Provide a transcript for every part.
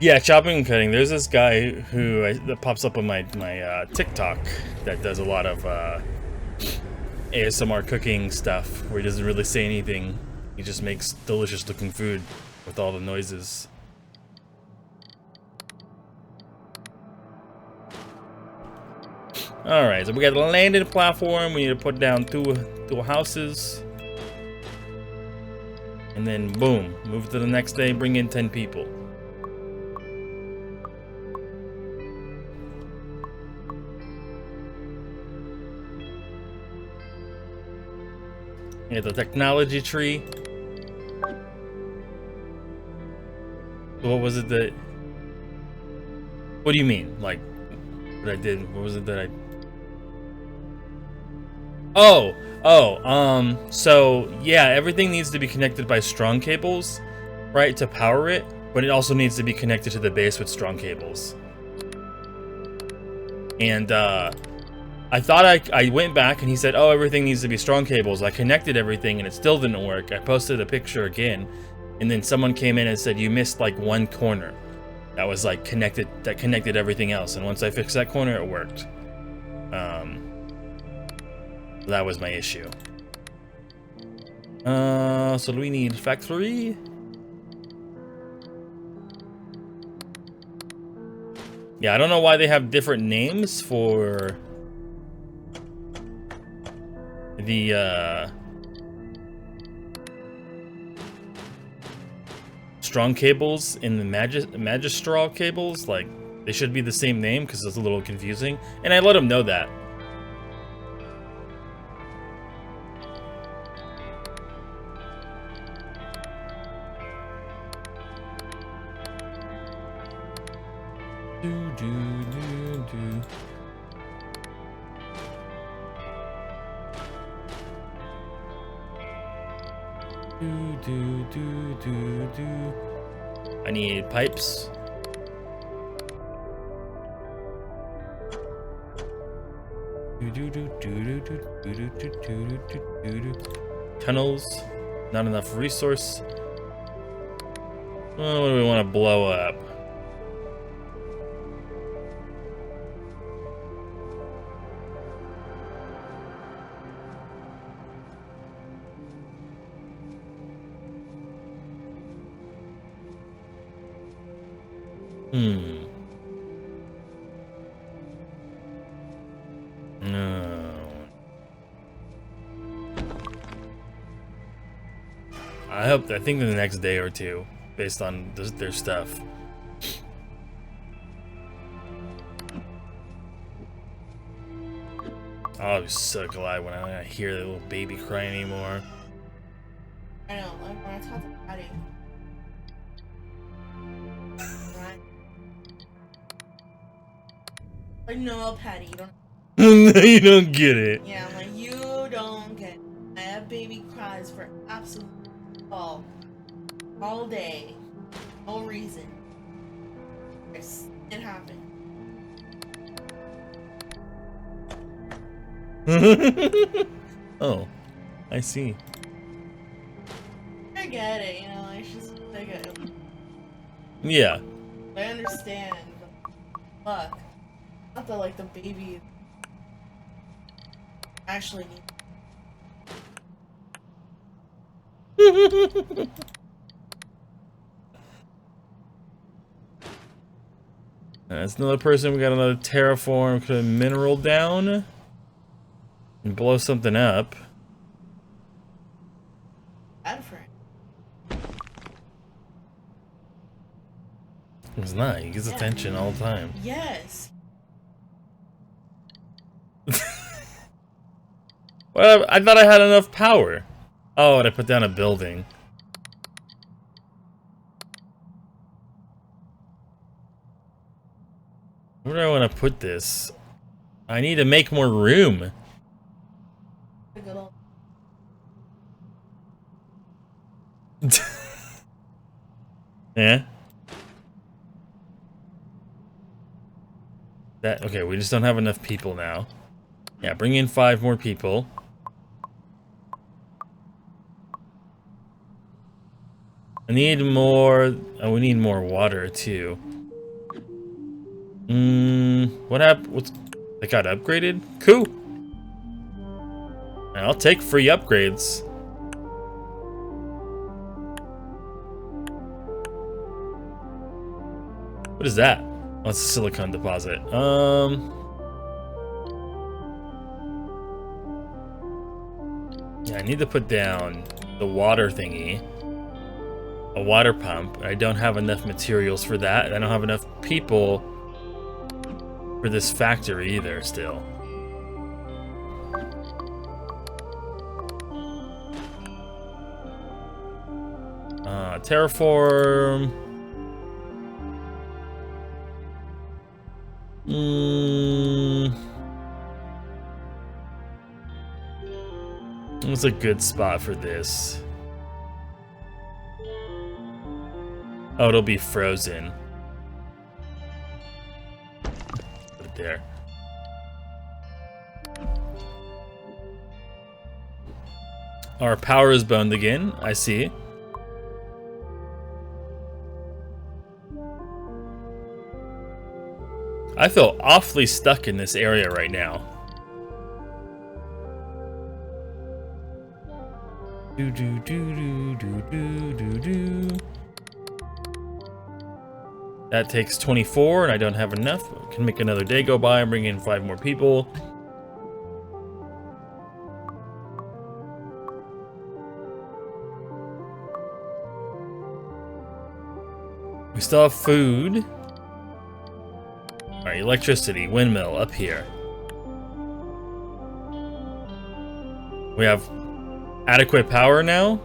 Yeah, chopping and cutting. There's this guy who that pops up on my TikTok that does a lot of ASMR cooking stuff where he doesn't really say anything. He just makes delicious looking food with all the noises. Alright, so we got the landing platform. We need to put down two houses. And then boom, move to the next day, bring in 10 people. Yeah, the technology tree. What was it that... What do you mean? Like, what I did? What was it that I... So, yeah, everything needs to be connected by strong cables, right, to power it, but it also needs to be connected to the base with strong cables. And, I thought I went back and he said, oh, everything needs to be strong cables. I connected everything and it still didn't work. I posted a picture again, and then someone came in and said, you missed like one corner that was like connected, that connected everything else. And once I fixed that corner, it worked. That was my issue. So do we need factory? Yeah, I don't know why they have different names for the strong cables in the magistral cables. Like, they should be the same name because it's a little confusing, and I let them know that. I need pipes. Tunnels. Not enough resource. What do we want to blow up? No. I think the next day or two, based on their stuff. I'll be so glad when I hear that little baby cry anymore. I know, like when I talk to Patty. Right? Like, no, Patty, you don't. No, you don't get it. Yeah, I'm like, you don't get it. That baby cries for absolute all day. No reason. It happened. Oh, I see. I get it, you know, it's just like Yeah. I understand, but fuck. Not that like the baby actually needs. That's another person. We got another terraform. Could mineral down and blow something up. Bad for him. It's not. He gets attention all the time. Yes. Well, I thought I had enough power. Oh, and I put down a building. Where do I want to put this? I need to make more room. Yeah. Okay, we just don't have enough people now. Yeah, bring in 5 more people. I need more. Oh, we need more water too. What happened? It got upgraded? Cool. I'll take free upgrades. What is that? Oh, it's a silicon deposit. Yeah, I need to put down the water thingy. A water pump. I don't have enough materials for that, and I don't have enough people for this factory either still. Terraform. What's a good spot for this? Oh, it'll be frozen. Put it there. Our power is boned again, I see. I feel awfully stuck in this area right now. Do do do do do do do do. That takes 24, and I don't have enough. I can make another day go by and bring in 5 more people. We still have food. Alright, electricity, windmill up here. We have adequate power now.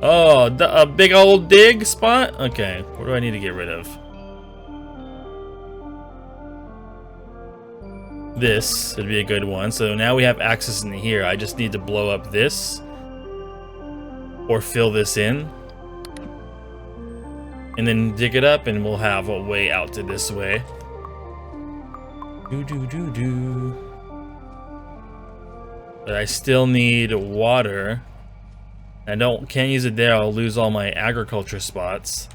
Oh, a big old dig spot? Okay, what do I need to get rid of? This would be a good one. So now we have access in here. I just need to blow up this. Or fill this in. And then dig it up and we'll have a way out to this way. But I still need water. I can't use it there, I'll lose all my agriculture spots.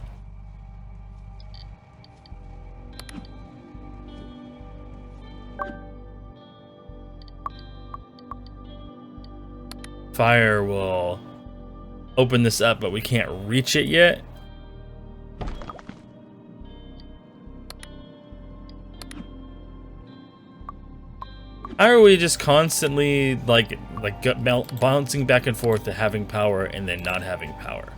Fire will open this up, but we can't reach it yet. How are we just constantly like bouncing back and forth to having power and then not having power?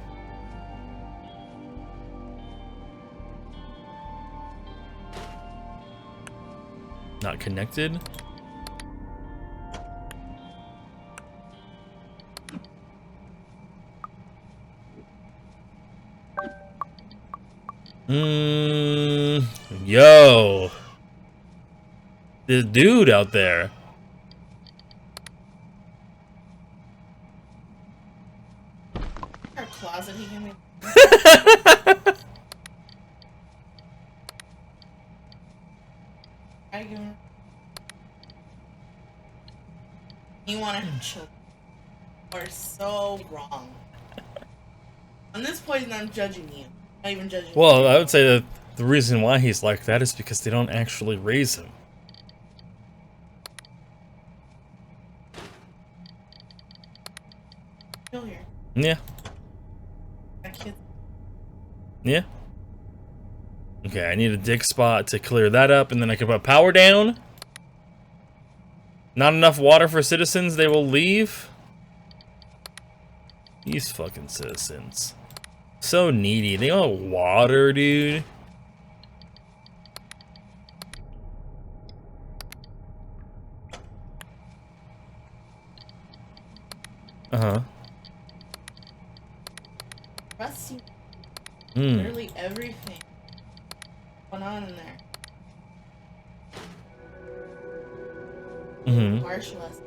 Not connected? Yo. This dude out there. Our closet he can be. You want to chill. You are so wrong. On this point, I'm judging you. Not even judging you. Well, I would say that the reason why he's like that is because they don't actually raise him. Still here. Yeah. Got kids. Yeah. Okay, I need a dig spot to clear that up, and then I can put power down. Not enough water for citizens, they will leave. These fucking citizens. So needy. They want water, dude. Uh-huh. Rusty. Literally everything going on in there. Marshmallows.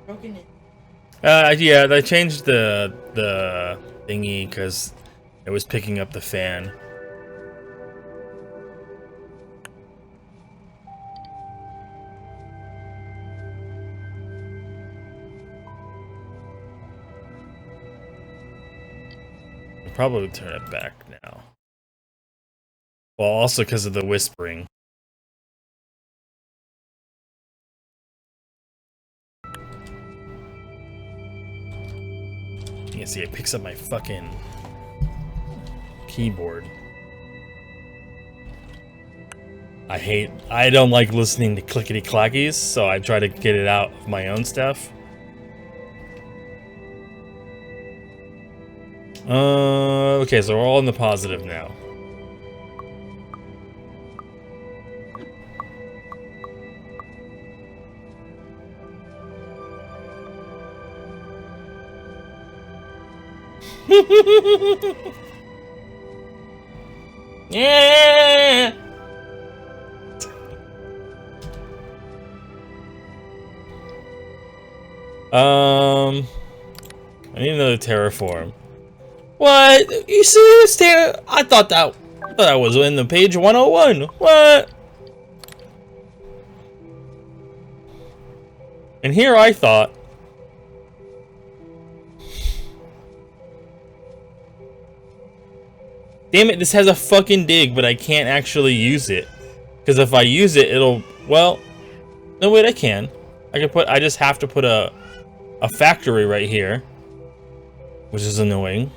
Broken it. Yeah, they changed the thingy because it was picking up the fan. Probably turn it back now. Well, also because of the whispering. You can see it picks up my fucking keyboard. I don't like listening to clickety clackies, so I try to get it out of my own stuff. Okay, so we're all in the positive now. Yeah. I need another terraform. What? You serious, I thought that was in the page 101. What? And here I thought. Damn it, this has a fucking dig, but I can't actually use it. Because if I use it, it'll, well, no wait, I can. I just have to put a factory right here, which is annoying.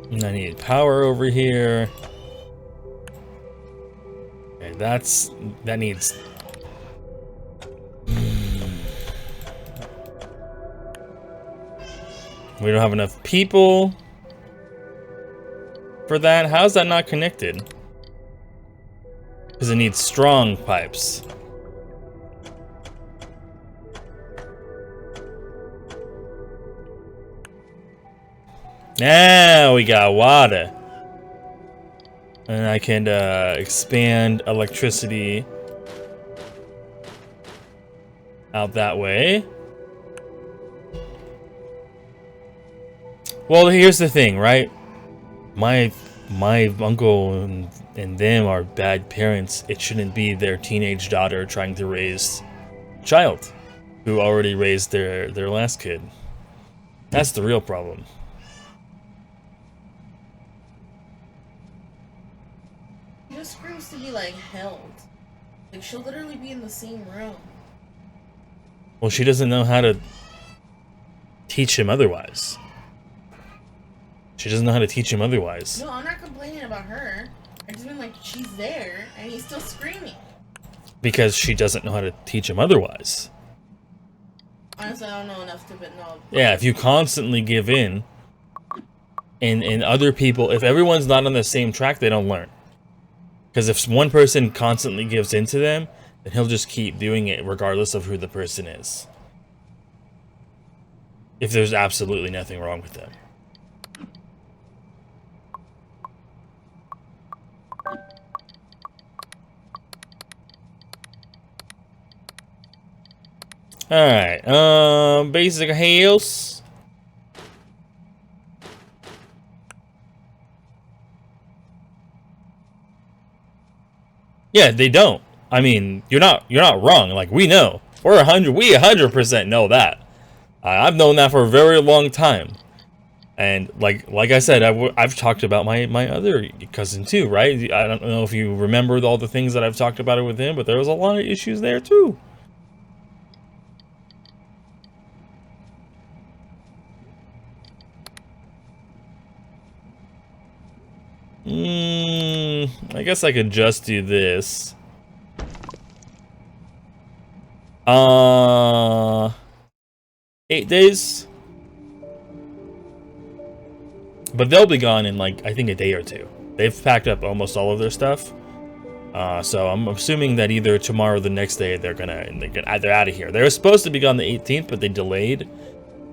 And I need power over here. Okay, that needs. We don't have enough people for that. How's that not connected? Because it needs strong pipes. Now we got water. And I can expand electricity out that way. Well, here's the thing, right? My uncle and them are bad parents. It shouldn't be their teenage daughter trying to raise a child who already raised their last kid. That's the real problem. He just screams to be like held. Like she'll literally be in the same room. Well, she doesn't know how to teach him otherwise. She doesn't know how to teach him otherwise. No, I'm not complaining about her. I just mean like she's there and he's still screaming. Because she doesn't know how to teach him otherwise. Honestly, I don't know enough to know. Yeah, if you constantly give in, and other people, if everyone's not on the same track, they don't learn. Because if one person constantly gives in to them, then he'll just keep doing it regardless of who the person is. If there's absolutely nothing wrong with them. Alright, basic house. Yeah, they don't. I mean, you're not wrong. Like, we know. We 100% know that. I've known that for a very long time. And like I said, I've talked about my other cousin too, right? I don't know if you remember all the things that I've talked about it with him, but there was a lot of issues there too. I guess I could just do this. 8 days. But they'll be gone in like, I think a day or two. They've packed up almost all of their stuff. So I'm assuming that either tomorrow or the next day they're out of here. They were supposed to be gone the 18th, but they delayed.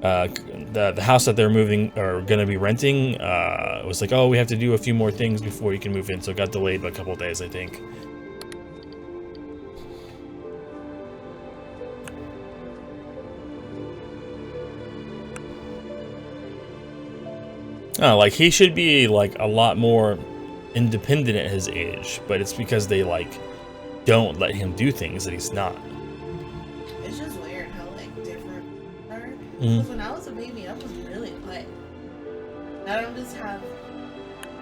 The house that they're moving or gonna be renting was like, oh, we have to do a few more things before you can move in, so it got delayed by a couple of days, I think. Oh, like he should be like a lot more independent at his age, but it's because they like don't let him do things that he's not. It's just weird how like different we are. Because when I was a baby, I was really quiet. I don't just have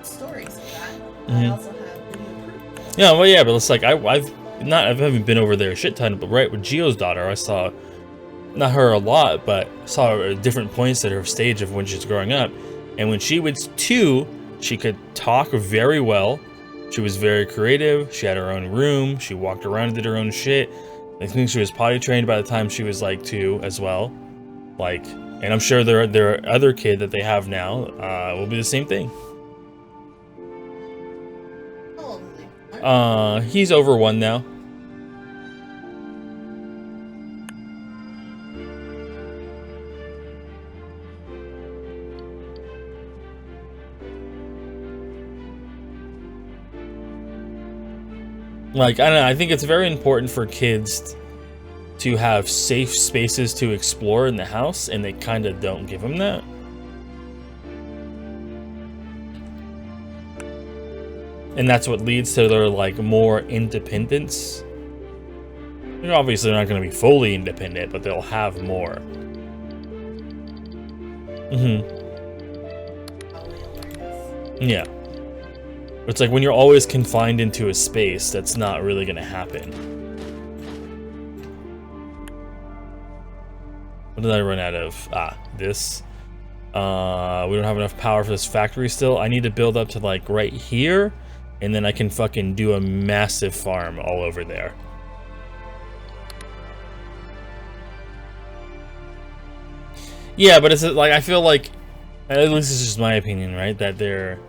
stories of that. I also have video proof. Yeah, well, yeah, but it's like I haven't been over there a shit ton, but right with Gio's daughter, I saw not her a lot, but saw her at different points at her stage of when she's growing up. And when she was 2, she could talk very well. She was very creative. She had her own room. She walked around and did her own shit. I think she was potty trained by the time she was like 2 as well. Like, and I'm sure their other kid that they have now will be the same thing. He's over 1 now. Like, I don't know, I think it's very important for kids to have safe spaces to explore in the house, and they kind of don't give them that. And that's what leads to their, like, more independence. And obviously, they're not going to be fully independent, but they'll have more. Yeah. It's like when you're always confined into a space, that's not really going to happen. What did I run out of? This. We don't have enough power for this factory still. I need to build up to like right here, and then I can fucking do a massive farm all over there. Yeah, but it's like, I feel like, at least this is just my opinion, right? That they're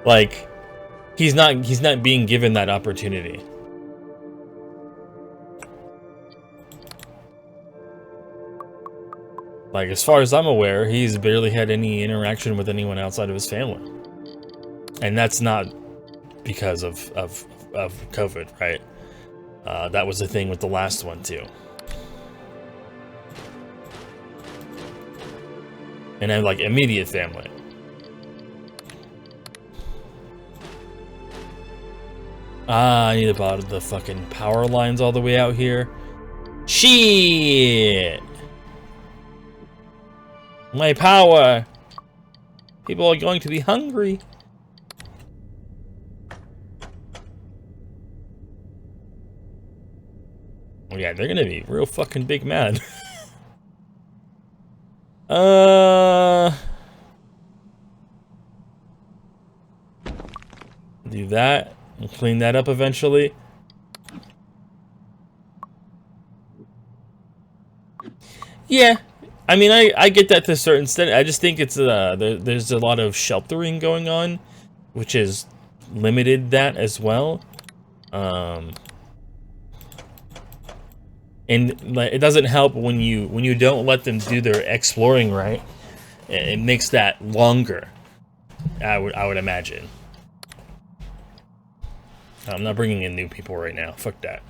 like, he's not being given that opportunity. Like, as far as I'm aware, he's barely had any interaction with anyone outside of his family. And that's not because of COVID, right? That was the thing with the last one, too. And then, like, immediate family. I need about the fucking power lines all the way out here. Shit! My power! People are going to be hungry. Oh yeah, they're gonna be real fucking big mad. Do that and clean that up eventually. Yeah, I mean, I get that to a certain extent. I just think it's there's a lot of sheltering going on, which has limited that as well. And it doesn't help when you don't let them do their exploring right. It makes that longer. I would imagine. I'm not bringing in new people right now. Fuck that.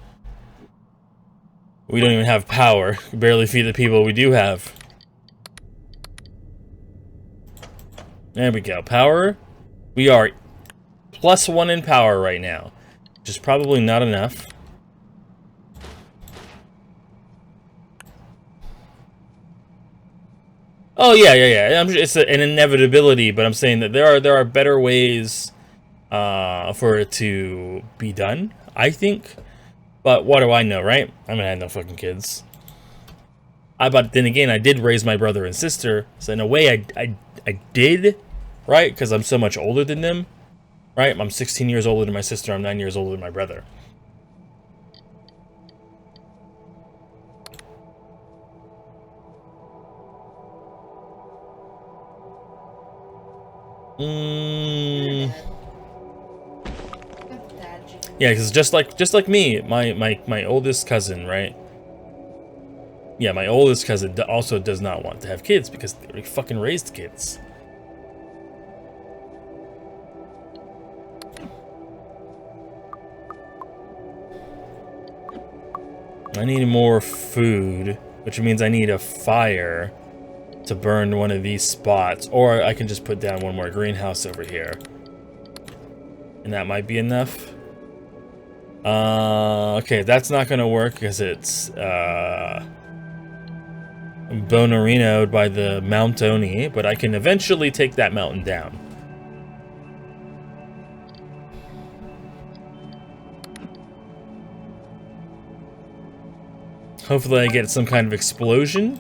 We don't even have power. We barely feed the people we do have. There we go. Power. We are +1 in power right now, which is probably not enough. Oh yeah. It's an inevitability, but I'm saying that there are better ways for it to be done, I think. But what do I know, right? I mean, I had no fucking kids. But then again, I did raise my brother and sister, so in a way, I did, right? Because I'm so much older than them, right? I'm 16 years older than my sister. I'm 9 years older than my brother. Yeah, because just like me, my oldest cousin, right? Yeah, my oldest cousin also does not want to have kids because they fucking raised kids. I need more food, which means I need a fire. to burn one of these spots, or I can just put down one more greenhouse over here. And that might be enough. Okay, that's not gonna work because it's Bonarino'd by the Mount Oni, but I can eventually take that mountain down. Hopefully I get some kind of explosion.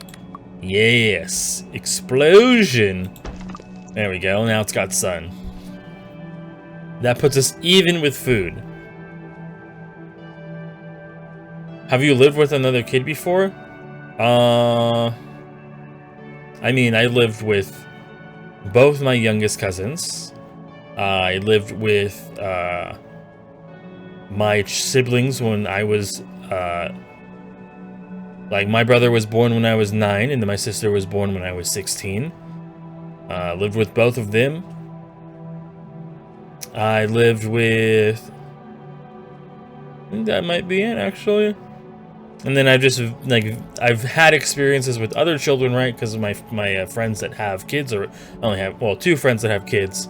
Yes, explosion. There we go, now it's got sun. That puts us even with food. Have you lived with another kid before? I mean, I lived with both my youngest cousins. I lived with my siblings when I was like, my brother was born when I was 9, and then my sister was born when I was 16. Lived with both of them. I lived with... I think that might be it, actually. And then I've just, like, I've had experiences with other children, right? Because of my friends that have kids, or I only have, well, 2 friends that have kids.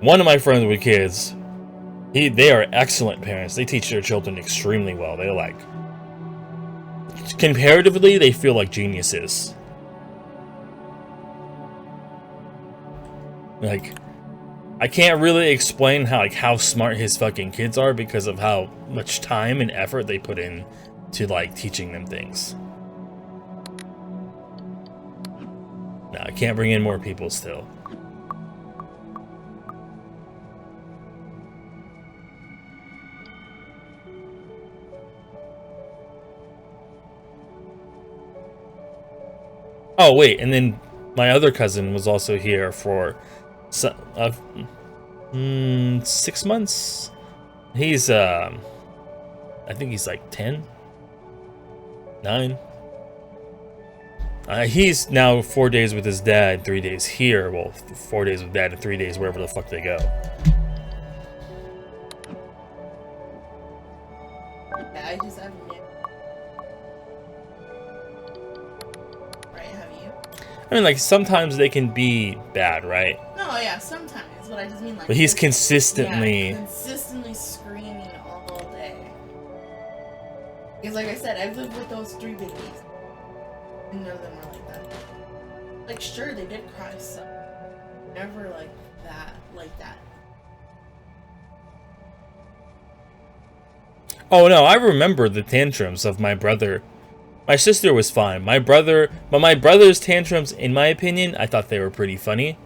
One of my friends with kids, they are excellent parents. They teach their children extremely well. They're like... comparatively, they feel like geniuses. Like, I can't really explain how smart his fucking kids are because of how much time and effort they put in to, like, teaching them things. No, I can't bring in more people still. Oh, wait, and then my other cousin was also here for 6 months. He's, I think he's like 10? 9? He's now 4 days with his dad, 3 days here. Well, 4 days with dad and 3 days wherever the fuck they go. Yeah, I just haven't yet. Right, have you? I mean, like, sometimes they can be bad, right? No, yeah, sometimes, but I just mean, like... But he's consistently... Yeah, consistently screaming all day. Because, like I said, I've lived with those 3 babies. And none of them were like that. Like, sure, they did cry some. Never like that. Oh, no, I remember the tantrums of my brother. My sister was fine. My brother's tantrums, in my opinion, I thought they were pretty funny.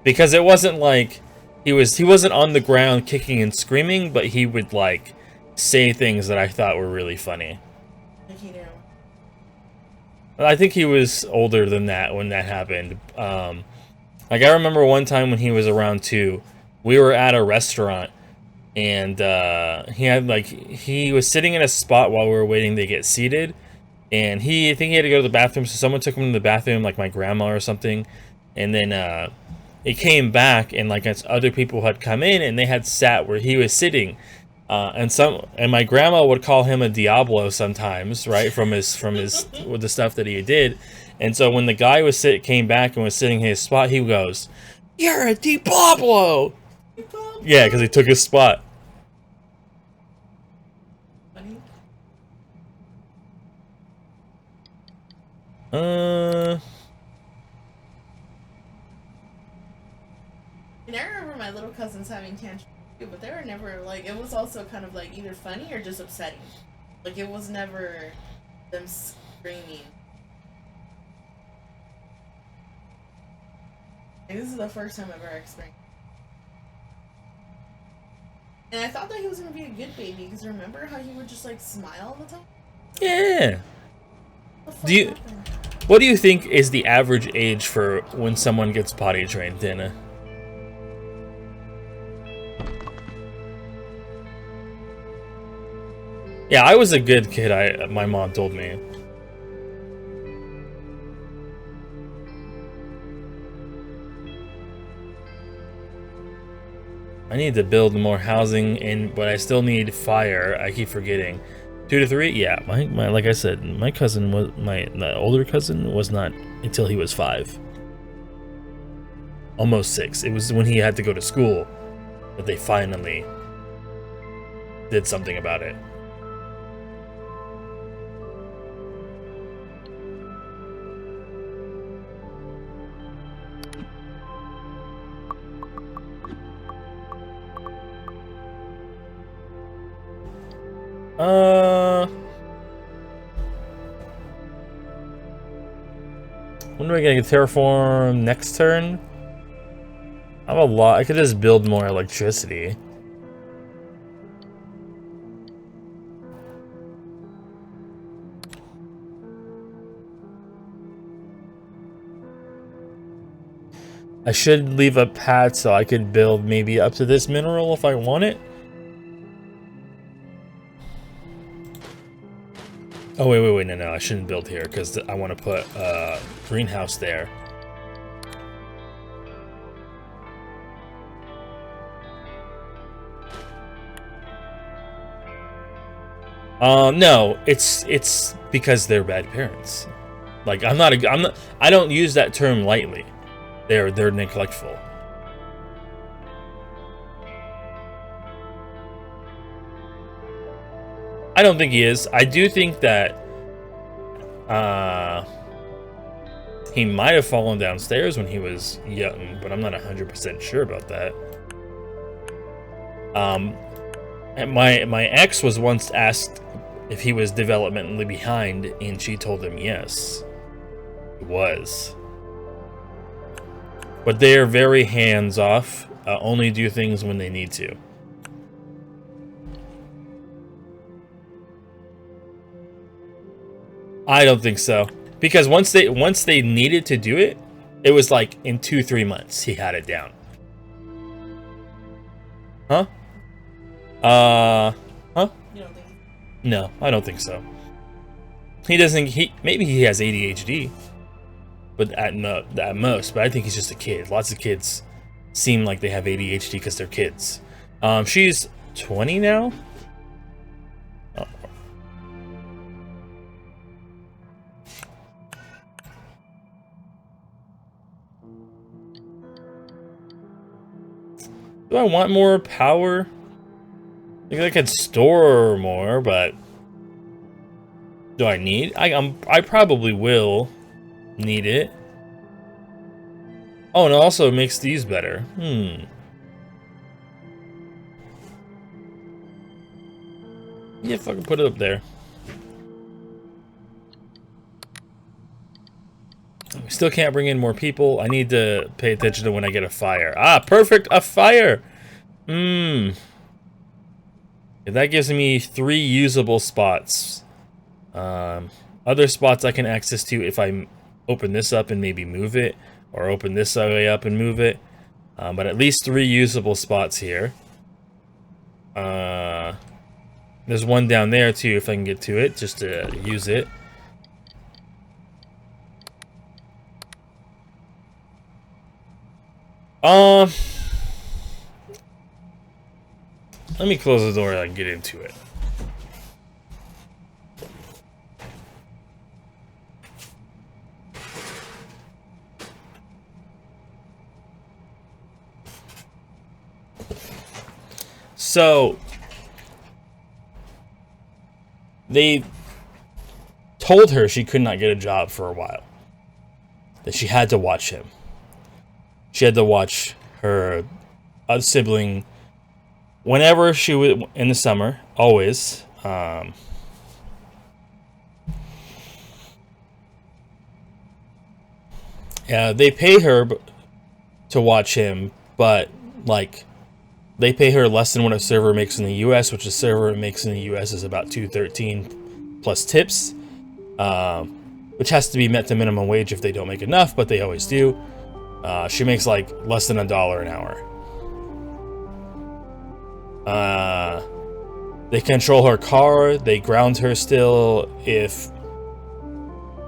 Because it wasn't like he wasn't on the ground kicking and screaming, but he would, like, say things that I thought were really funny. I think he was older than that when that happened. Like, I remember one time when he was around 2, we were at a restaurant, and he was sitting in a spot while we were waiting to get seated, and I think he had to go to the bathroom, so someone took him to the bathroom, like my grandma or something, and then he came back, and like other people had come in, and they had sat where he was sitting. And my grandma would call him a Diablo sometimes, right, from his with the stuff that he did. And so when the guy came back and was sitting in his spot, he goes, "You're a Diablo!" Yeah, because he took his spot. Funny. And I remember my little cousins having tantrums. But they were never, like, it was also kind of, like, either funny or just upsetting. Like, it was never them screaming. Like, this is the first time I've ever experienced it. And I thought that he was going to be a good baby, because remember how he would just, like, smile all the time? Yeah. What do you think is the average age for when someone gets potty trained, Dana? Yeah, I was a good kid, my mom told me. I need to build more housing, but I still need fire. I keep forgetting. 2 to 3? Yeah, my like I said, my cousin was the older cousin was not until he was 5. Almost 6. It was when he had to go to school that they finally did something about it. When do I get a terraform next turn? I have a lot. I could just build more electricity. I should leave a pad so I could build maybe up to this mineral if I want it. Oh, wait, no, I shouldn't build here because I want to put a greenhouse there. No, it's because they're bad parents. Like, I don't use that term lightly. They're neglectful. I don't think he is. I do think that he might have fallen downstairs when he was young, but I'm not 100% sure about that. And my ex was once asked if he was developmentally behind, and she told him yes, he was. But they are very hands-off, only do things when they need to. I don't think so, because once they needed to do it, it was like in 2-3 months he had it down. Huh? Huh? You don't think? No, I don't think so. He doesn't. Maybe he has ADHD, but at most. But I think he's just a kid. Lots of kids seem like they have ADHD because they're kids. She's 20 now. Oh. Do I want more power? I think I could store more, but do I need? I probably will need it. Oh, and it also makes these better. Yeah, fucking put it up there. We still can't bring in more people. I need to pay attention to when I get a fire. Ah, perfect, a fire. That gives me 3 usable spots. Other spots I can access to if I open this up and maybe move it, or open this way up and move it. But at least 3 usable spots here. There's one down there too if I can get to it, just to use it. Let me close the door and I can get into it. So they told her she could not get a job for a while. That she had to watch him. She had to watch her sibling whenever she was in the summer, always. Yeah, they pay her to watch him, but like they pay her less than what a server makes in the US, which a server makes in the US is about $2.13 plus tips, which has to be met to minimum wage if they don't make enough, but they always do. She makes like less than $1 an hour. They control her car. They ground her still if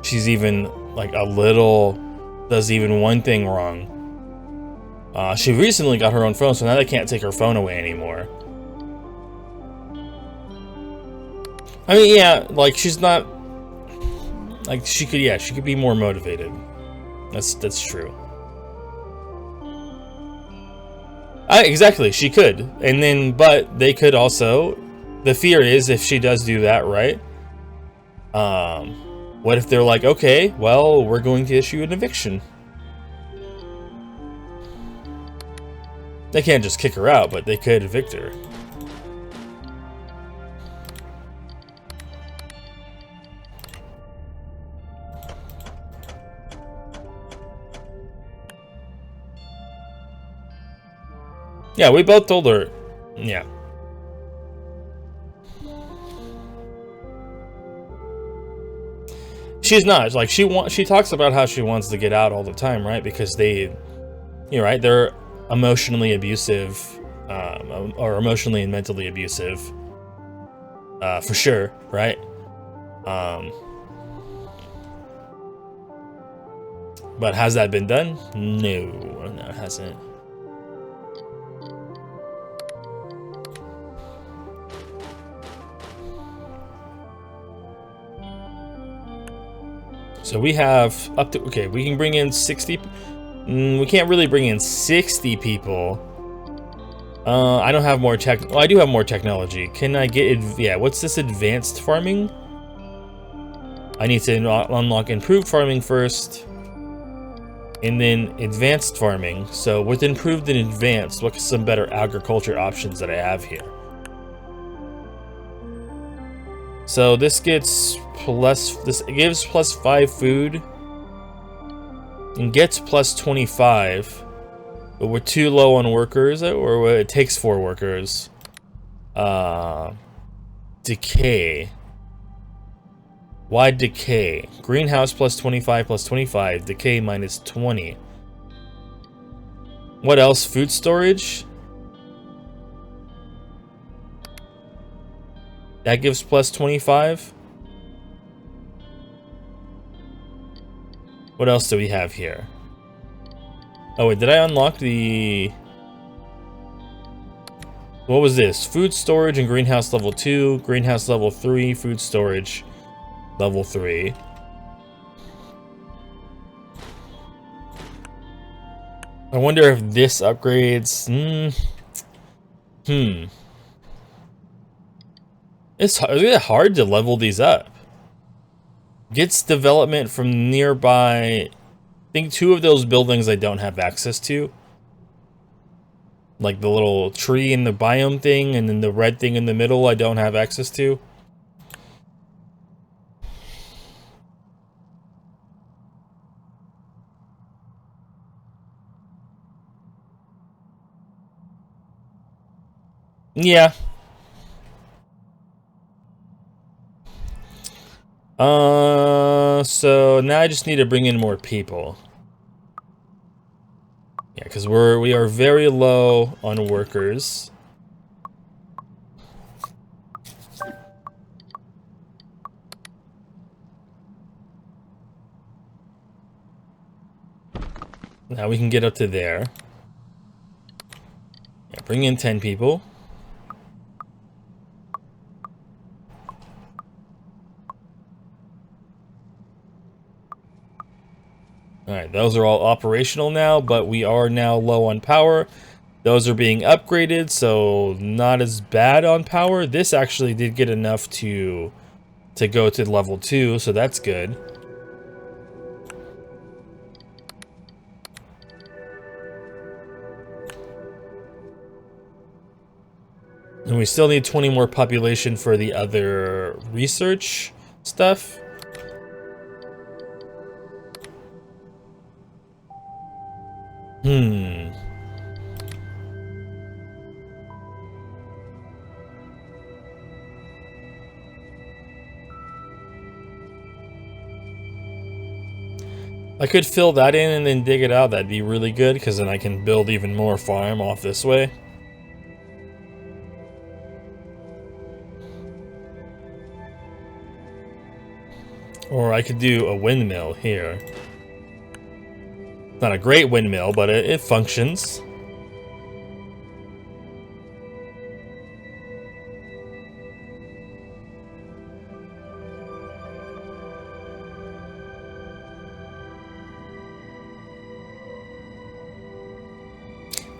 she's even like a little, does even one thing wrong. She recently got her own phone, so now they can't take her phone away anymore. I mean, yeah, like she's not like she could be more motivated. That's true. Exactly, she could. And then but they could also, the fear is if she does do that, right? What if they're like, okay, well, we're going to issue an eviction. They can't just kick her out, but they could evict her. Yeah, we both told her. Yeah. She's not. Like, she talks about how she wants to get out all the time, right? Because you're right, they're emotionally abusive, or emotionally and mentally abusive. For sure, right? But has that been done? No, it hasn't. So we have up to, okay, we can bring in 60. We can't really bring in 60 people. I don't have more tech. Well, I do have more technology. Can I get, yeah, what's this advanced farming? I need to unlock improved farming first. And then advanced farming. So with improved and advanced, what's some better agriculture options that I have here? So this gets this gives +5 food and gets +25, but we're too low on workers, or it takes 4 workers. Decay. Why decay? Greenhouse +25 +25, decay -20. What else? Food storage. That gives +25. What else do we have here? Oh wait, did I unlock the... What was this? Food storage and greenhouse level 2, greenhouse level 3, food storage level 3. I wonder if this upgrades... It's hard to level these up. Gets development from nearby. I think 2 of those buildings I don't have access to. Like the little tree in the biome thing, and then the red thing in the middle I don't have access to. Yeah. So now I just need to bring in more people. Yeah, because we are very low on workers. Now we can get up to there. Yeah, bring in 10 people. Alright, those are all operational now, but we are now low on power. Those are being upgraded, so not as bad on power. This actually did get enough to go to level 2, so that's good. And we still need 20 more population for the other research stuff. I could fill that in and then dig it out. That'd be really good, because then I can build even more farm off this way. Or I could do a windmill here. Not a great windmill, but it functions.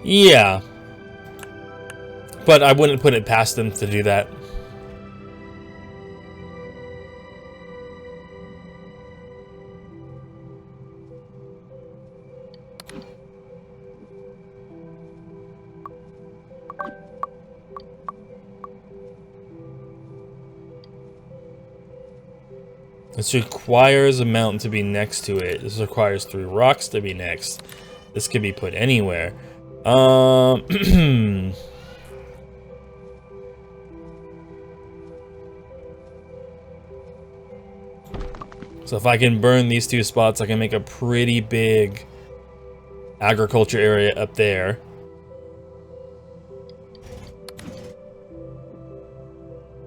Yeah. But I wouldn't put it past them to do that. This requires a mountain to be next to it. This requires 3 rocks to be next. This could be put anywhere. So if I can burn these 2 spots, I can make a pretty big agriculture area up there.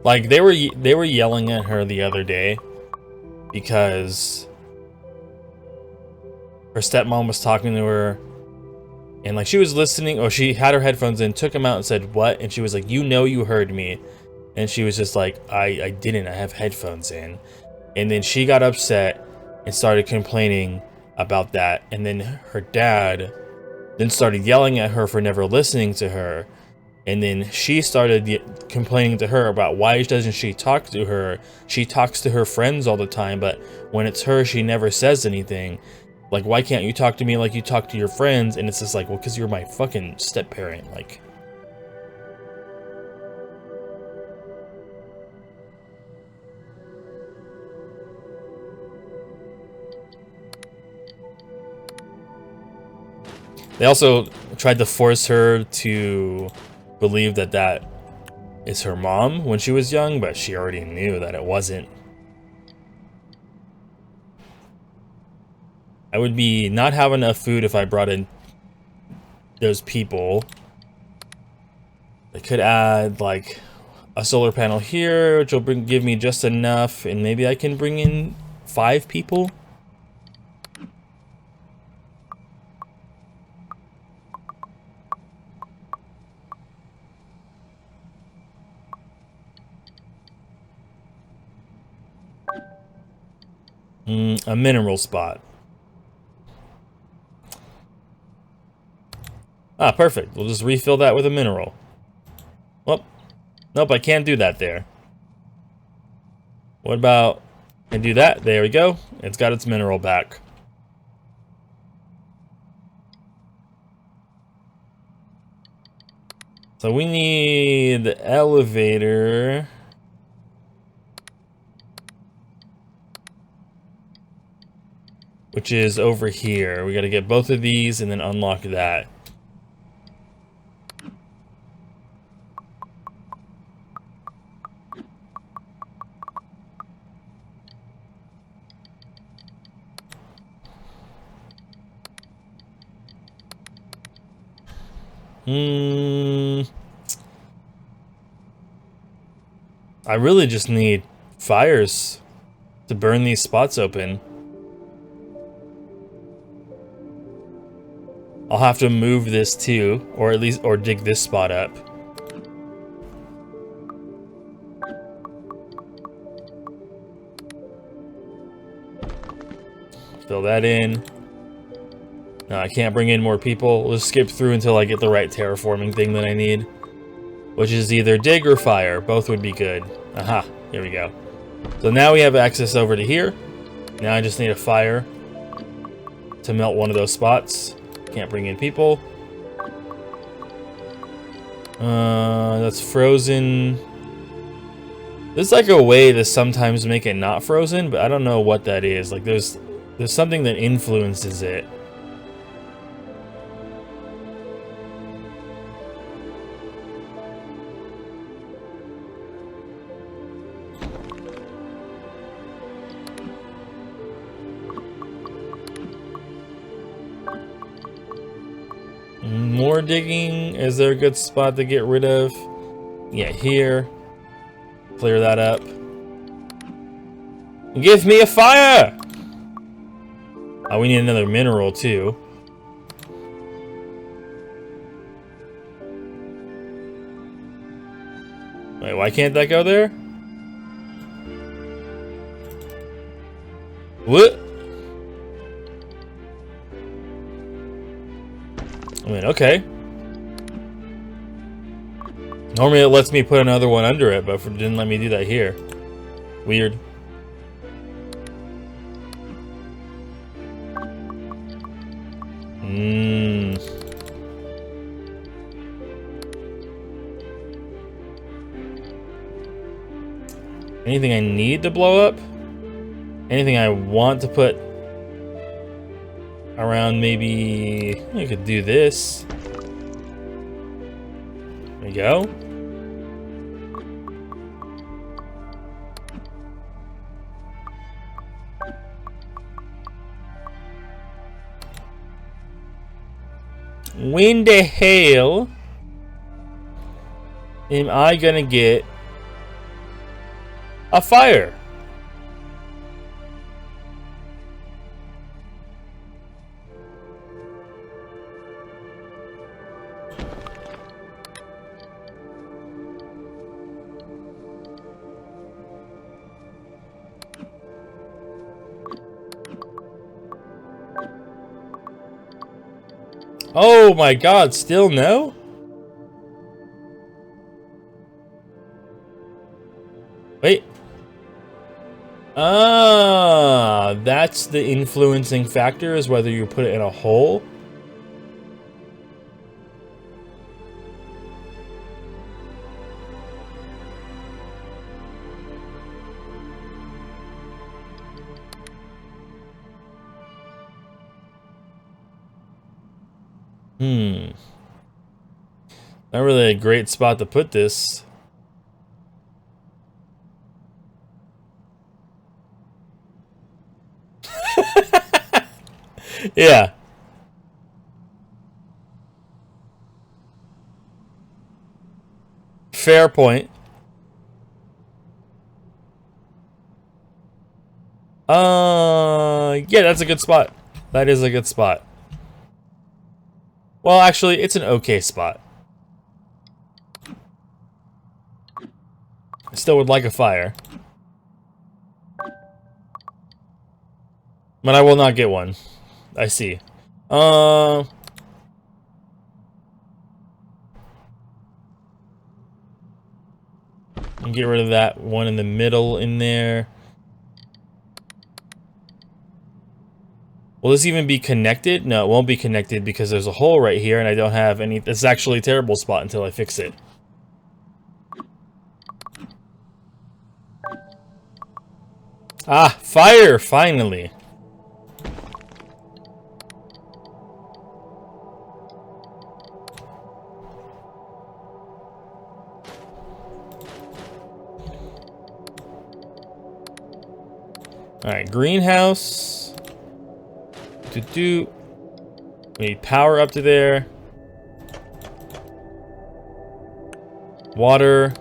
Like they were yelling at her the other day because her stepmom was talking to her, and like she was listening, or she had her headphones in, took them out and said, "What?" And she was like, "You know you heard me." And she was just like, I didn't, I have headphones in. And then she got upset and started complaining about that. And then her dad then started yelling at her for never listening to her. And then she started complaining to her about why doesn't she talk to her? She talks to her friends all the time, but when it's her, she never says anything. Like, why can't you talk to me like you talk to your friends? And it's just like, well, because you're my fucking step-parent. Like, they also tried to force her to believe that that is her mom when she was young, but she already knew that it wasn't. I would be not have enough food if I brought in those people. I could add like a solar panel here, which will give me just enough, and maybe I can bring in 5 people. A mineral spot. Ah, perfect. We'll just refill that with a mineral. Well, nope, I can't do that there. What about, I do that? There we go. It's got its mineral back. So we need the elevator. Which is over here. We gotta get both of these and then unlock that. I really just need fires to burn these spots open. I'll have to move this too, or at least, or dig this spot up. Fill that in. No, I can't bring in more people. We'll just skip through until I get the right terraforming thing that I need. Which is either dig or fire. Both would be good. Aha, here we go. So now we have access over to here. Now I just need a fire to melt one of those spots. Can't bring in people. That's frozen. There's like a way to sometimes make it not frozen, but I don't know what that is. Like there's something that influences it. More digging. Is there a good spot to get rid of? Yeah, here. Clear that up. Give me a fire! Oh, we need another mineral too. Wait, why can't that go there? What? I mean, okay. Normally it lets me put another one under it, but it didn't let me do that here. Weird. Anything I need to blow up? Anything I want to put around? Maybe I could do this. There you go. When the hell am I gonna get a fire? Oh my god, still no? Wait. Ah, that's the influencing factor, is whether you put it in a hole. Not really a great spot to put this. Yeah. Fair point. Yeah, that's a good spot. That is a good spot. Well, actually, it's an okay spot. I still would like a fire. But I will not get one. I see. Get rid of that one in the middle in there. Will this even be connected? No, it won't be connected because there's a hole right here and I don't have any. It's actually a terrible spot until I fix it. Ah, fire, finally. All right, greenhouse. We need power up to there. Water.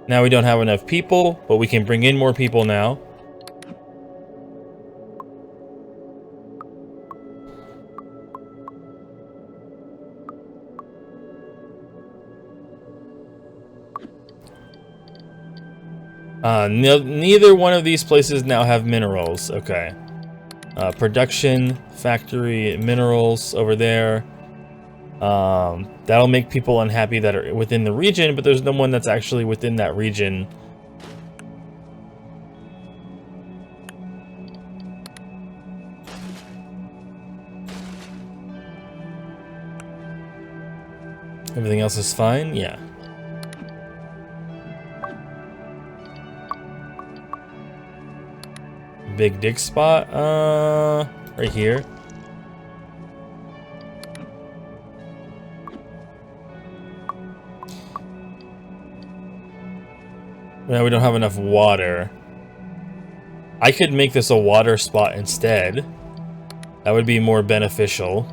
Now we don't have enough people, but we can bring in more people now. Neither one of these places now have minerals. Okay. Production, factory, minerals over there. That'll make people unhappy that are within the region, but there's no one that's actually within that region. Everything else is fine? Yeah. Big dig spot? Right here. Now we don't have enough water. I could make this a water spot instead. That would be more beneficial.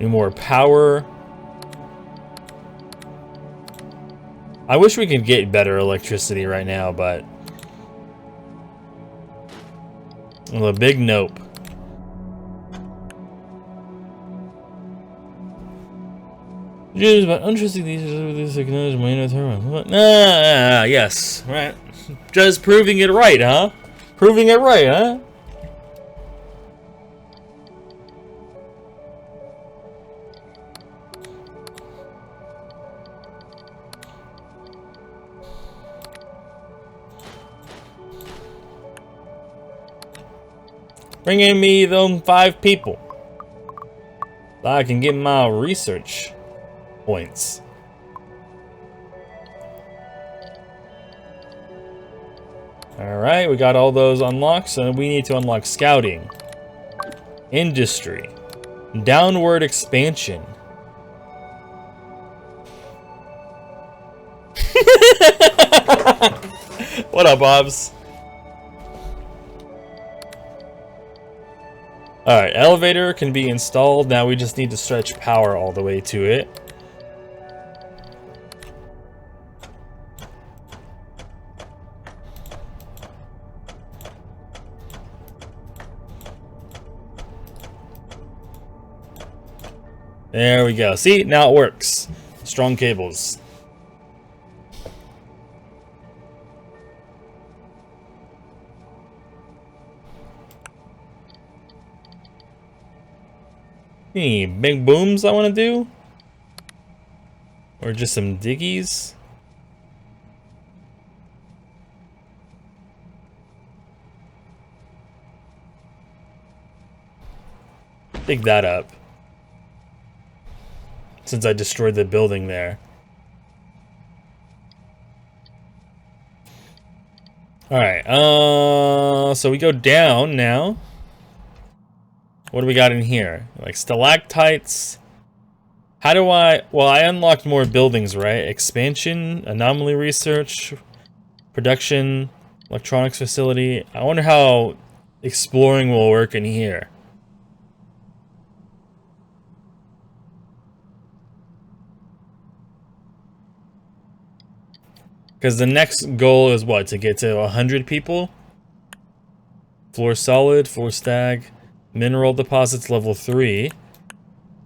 Need more power. I wish we could get better electricity right now, but... Well, a big nope. But interesting, these acknowledged minor term. Yes, right. Just proving it right, huh? Proving it right, huh? Bring in me them 5 people. So I can get my research points. Alright, we got all those unlocked, so we need to unlock scouting, industry, downward expansion. What up, Bobs? Alright, elevator can be installed. Now we just need to stretch power all the way to it. There we go. See, now it works. Strong cables. Any big booms I want to do? Or just some diggies? Dig that up. Since I destroyed the building there. Alright, so we go down now. What do we got in here? Like stalactites. How do I... Well, I unlocked more buildings, right? Expansion, anomaly research, production, electronics facility. I wonder how exploring will work in here. Because the next goal is what? To get to 100 people? Floor solid, 4 stag. Mineral deposits level 3.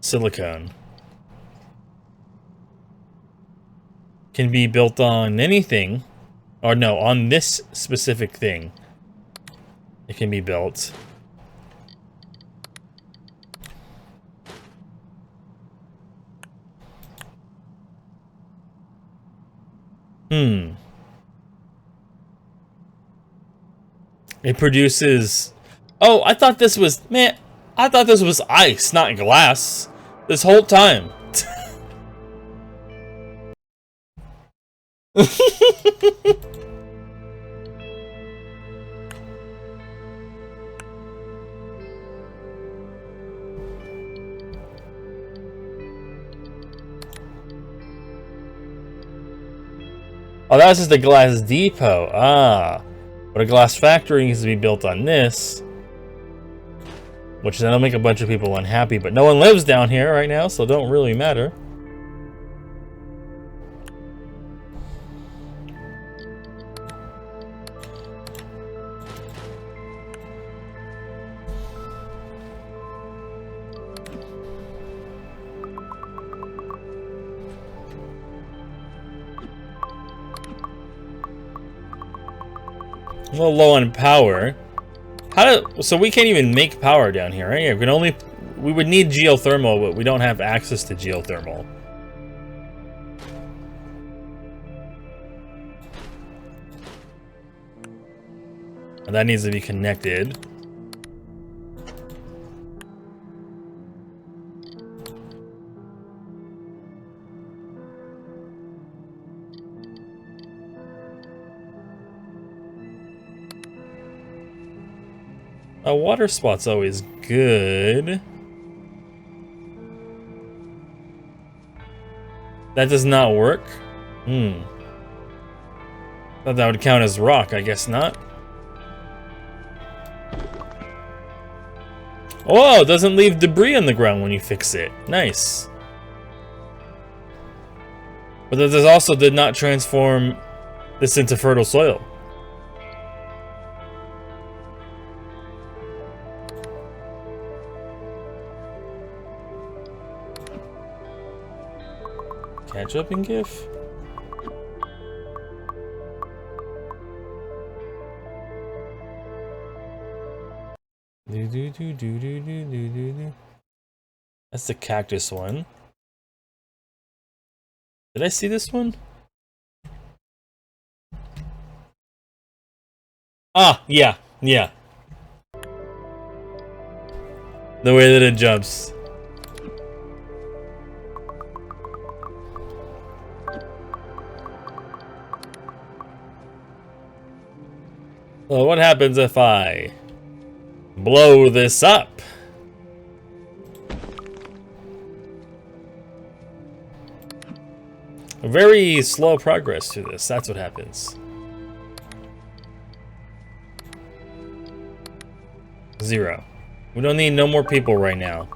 Silicone. Can be built on anything. Or no, on this specific thing. It can be built. It produces... Oh, I thought this was... Man, I thought this was ice, not glass. This whole time. Oh, that's just a glass depot. Ah. But a glass factory needs to be built on this. Which that'll make a bunch of people unhappy, but no one lives down here right now, so it don't really matter. A little low on power. So we can't even make power down here, right? We would need geothermal, but we don't have access to geothermal. And that needs to be connected. A water spot's always good. That does not work? Thought that would count as rock, I guess not. Oh, it doesn't leave debris on the ground when you fix it. Nice. But this also did not transform this into fertile soil. Catch up in GIF? That's the cactus one. Did I see this one? Ah, yeah, yeah. The way that it jumps. Well, what happens if I blow this up? Very slow progress to this. That's what happens. 0. We don't need no more people right now.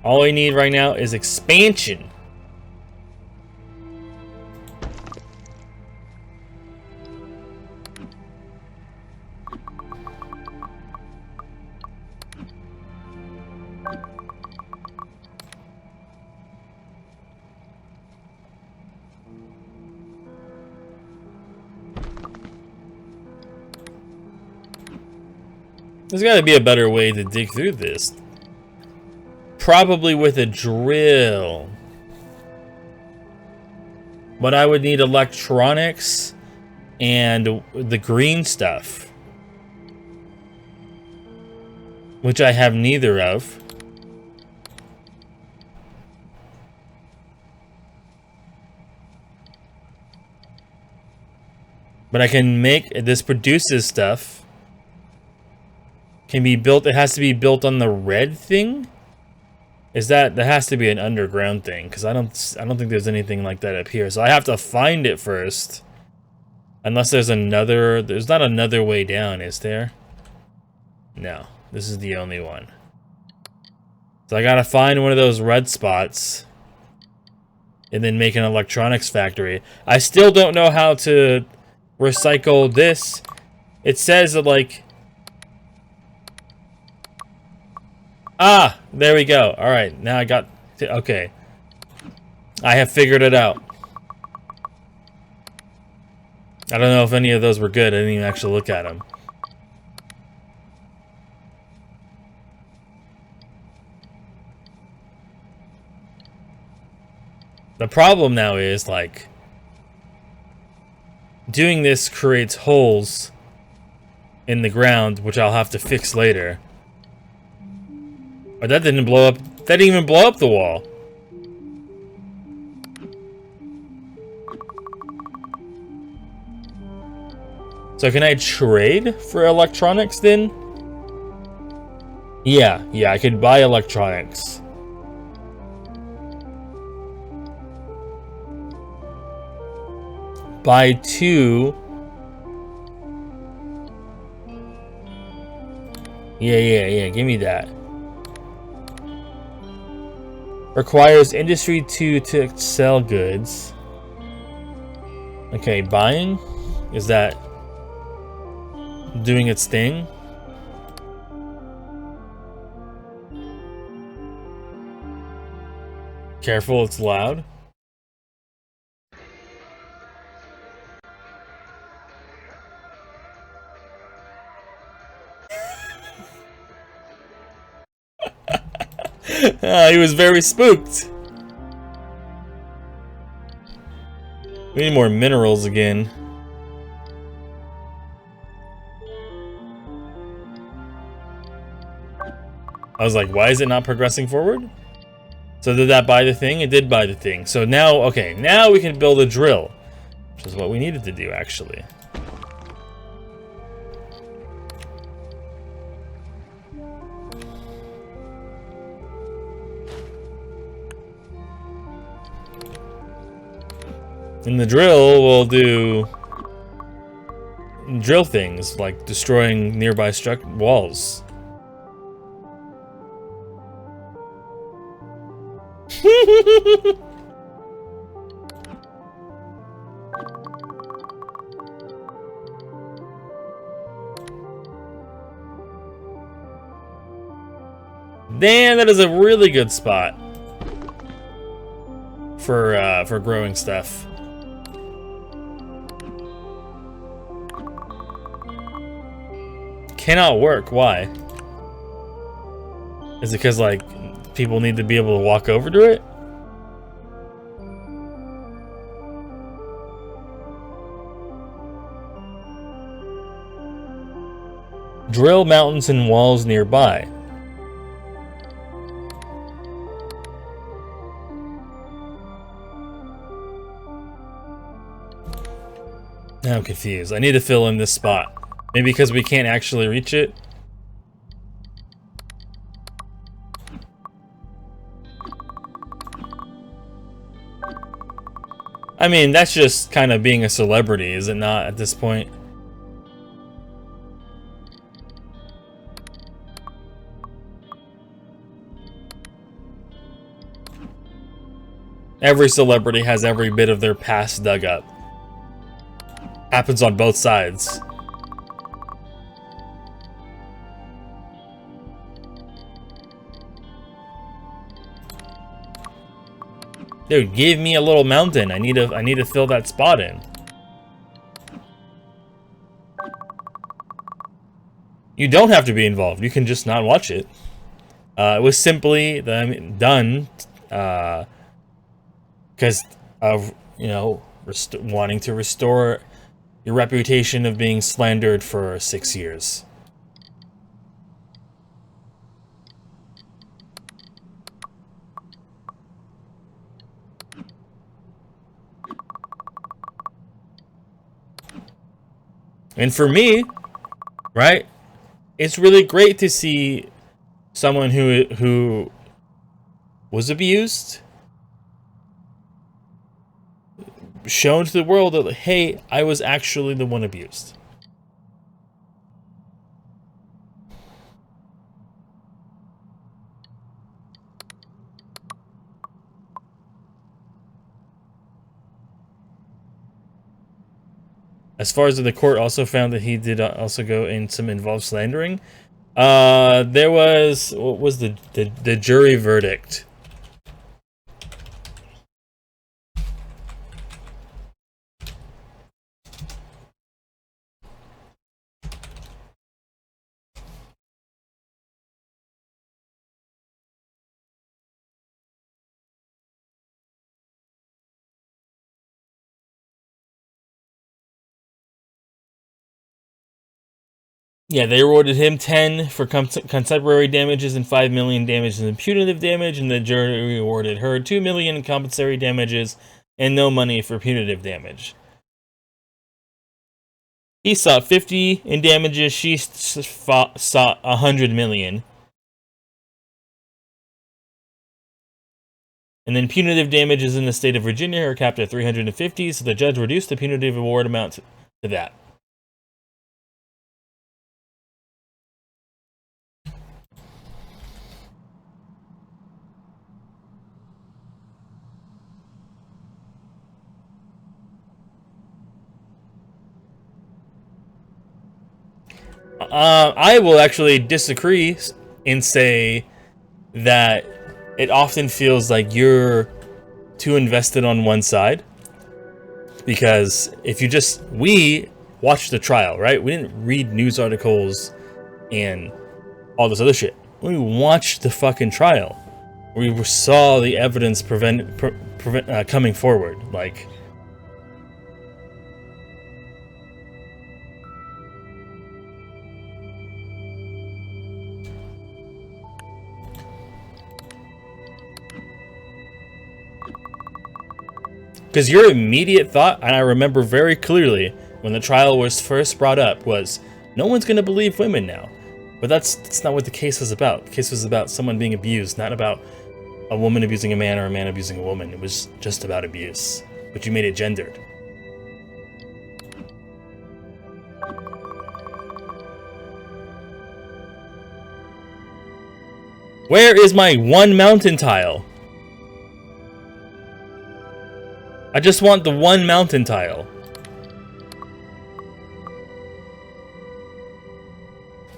All we need right now is expansion. There's got to be a better way to dig through this. Probably with a drill. But I would need electronics and the green stuff. Which I have neither of. But I can make this produces stuff. Can be built. It has to be built on the red thing. Is that has to be an underground thing? Because I don't think there's anything like that up here. So I have to find it first. Unless there's another. There's not another way down, is there? No, this is the only one. So I gotta find one of those red spots, and then make an electronics factory. I still don't know how to recycle this. It says that like. Ah, there we go. All right, now I got. Okay, I have figured it out. I don't know if any of those were good. I didn't even actually look at them. The problem now is like doing this creates holes in the ground, which I'll have to fix later. Oh, that didn't blow up. That didn't even blow up the wall. So can I trade for electronics then? Yeah, I could buy electronics. Buy 2. Yeah, give me that. Requires industry 2 to sell goods. Okay, buying? Is that doing its thing? Careful, it's loud. He was very spooked. We need more minerals again. I was like, why is it not progressing forward? So did that buy the thing? It did buy the thing. So now, okay, now we can build a drill, which is what we needed to do, actually. In the drill, we'll do drill things like destroying nearby walls. Damn, that is a really good spot for growing stuff. Cannot work. Why? Is it because, like, people need to be able to walk over to it? Drill mountains and walls nearby. Now I'm confused. I need to fill in this spot. Maybe because we can't actually reach it? I mean, that's just kind of being a celebrity, is it not, at this point? Every celebrity has every bit of their past dug up. Happens on both sides. Dude, give me a little mountain. I need to fill that spot in. You don't have to be involved. You can just not watch it. It was simply done because of, you know, wanting to restore your reputation of being slandered for 6 years. And for me, right, it's really great to see someone who was abused shown to the world that, hey, I was actually the one abused. As far as the court also found that he did also go in some involved slandering. There was, what was the jury verdict? Yeah, they awarded him 10 for contemporary damages and 5 million damages in punitive damage, and the jury awarded her 2 million in compensatory damages and no money for punitive damage. He sought 50 in damages, she sought 100 million. And then punitive damages in the state of Virginia are capped at 350, so the judge reduced the punitive award amount to that. I will actually disagree and say that it often feels like you're too invested on one side. Because if you we watched the trial, right? We didn't read news articles and all this other shit. We watched the fucking trial. We saw the evidence coming forward. Like, because your immediate thought, and I remember very clearly when the trial was first brought up, was no one's going to believe women now. But that's not what the case was about. The case was about someone being abused, not about a woman abusing a man or a man abusing a woman. It was just about abuse, but you made it gendered. Where is my one mountain tile? I just want the one mountain tile.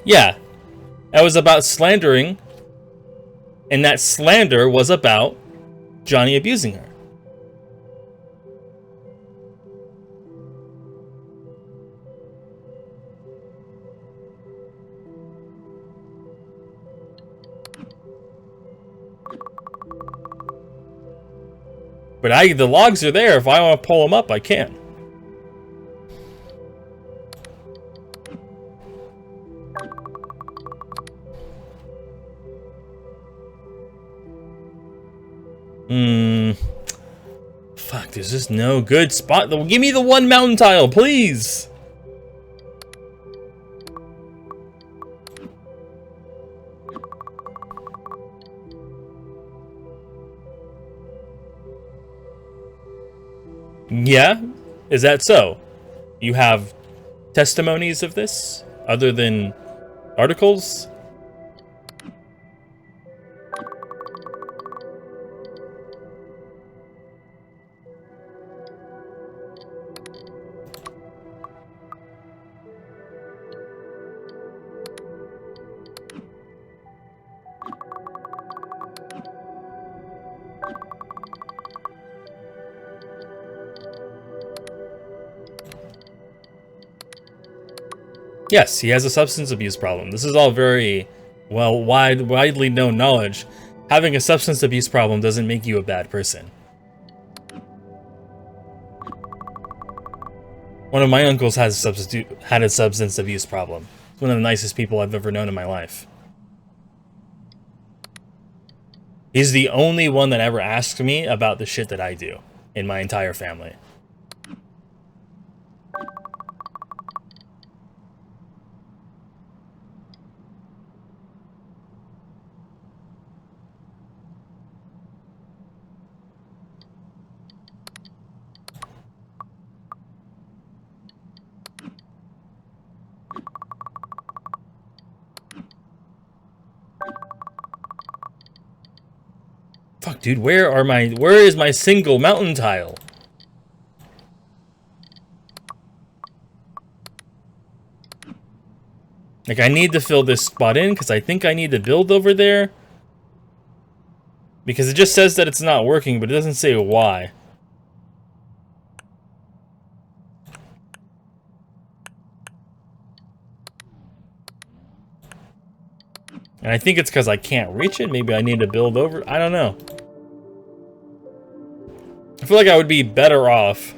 Yeah, that was about slandering And that slander was about Johnny abusing her. But the logs are there. If I want to pull them up, I can. Fuck, there's just no good spot. Give me the one mountain tile, please. Yeah? Is that so? You have testimonies of this? Other than articles? Yes, he has a substance abuse problem. This is all very, well, widely known knowledge. Having a substance abuse problem doesn't make you a bad person. One of my uncles had a substance abuse problem. One of the nicest people I've ever known in my life. He's the only one that ever asks me about the shit that I do in my entire family. Fuck, dude, where is my single mountain tile? Like, I need to fill this spot in because I think I need to build over there. Because it just says that it's not working, but it doesn't say why. And I think it's because I can't reach it. Maybe I need to build over. I don't know. I feel like I would be better off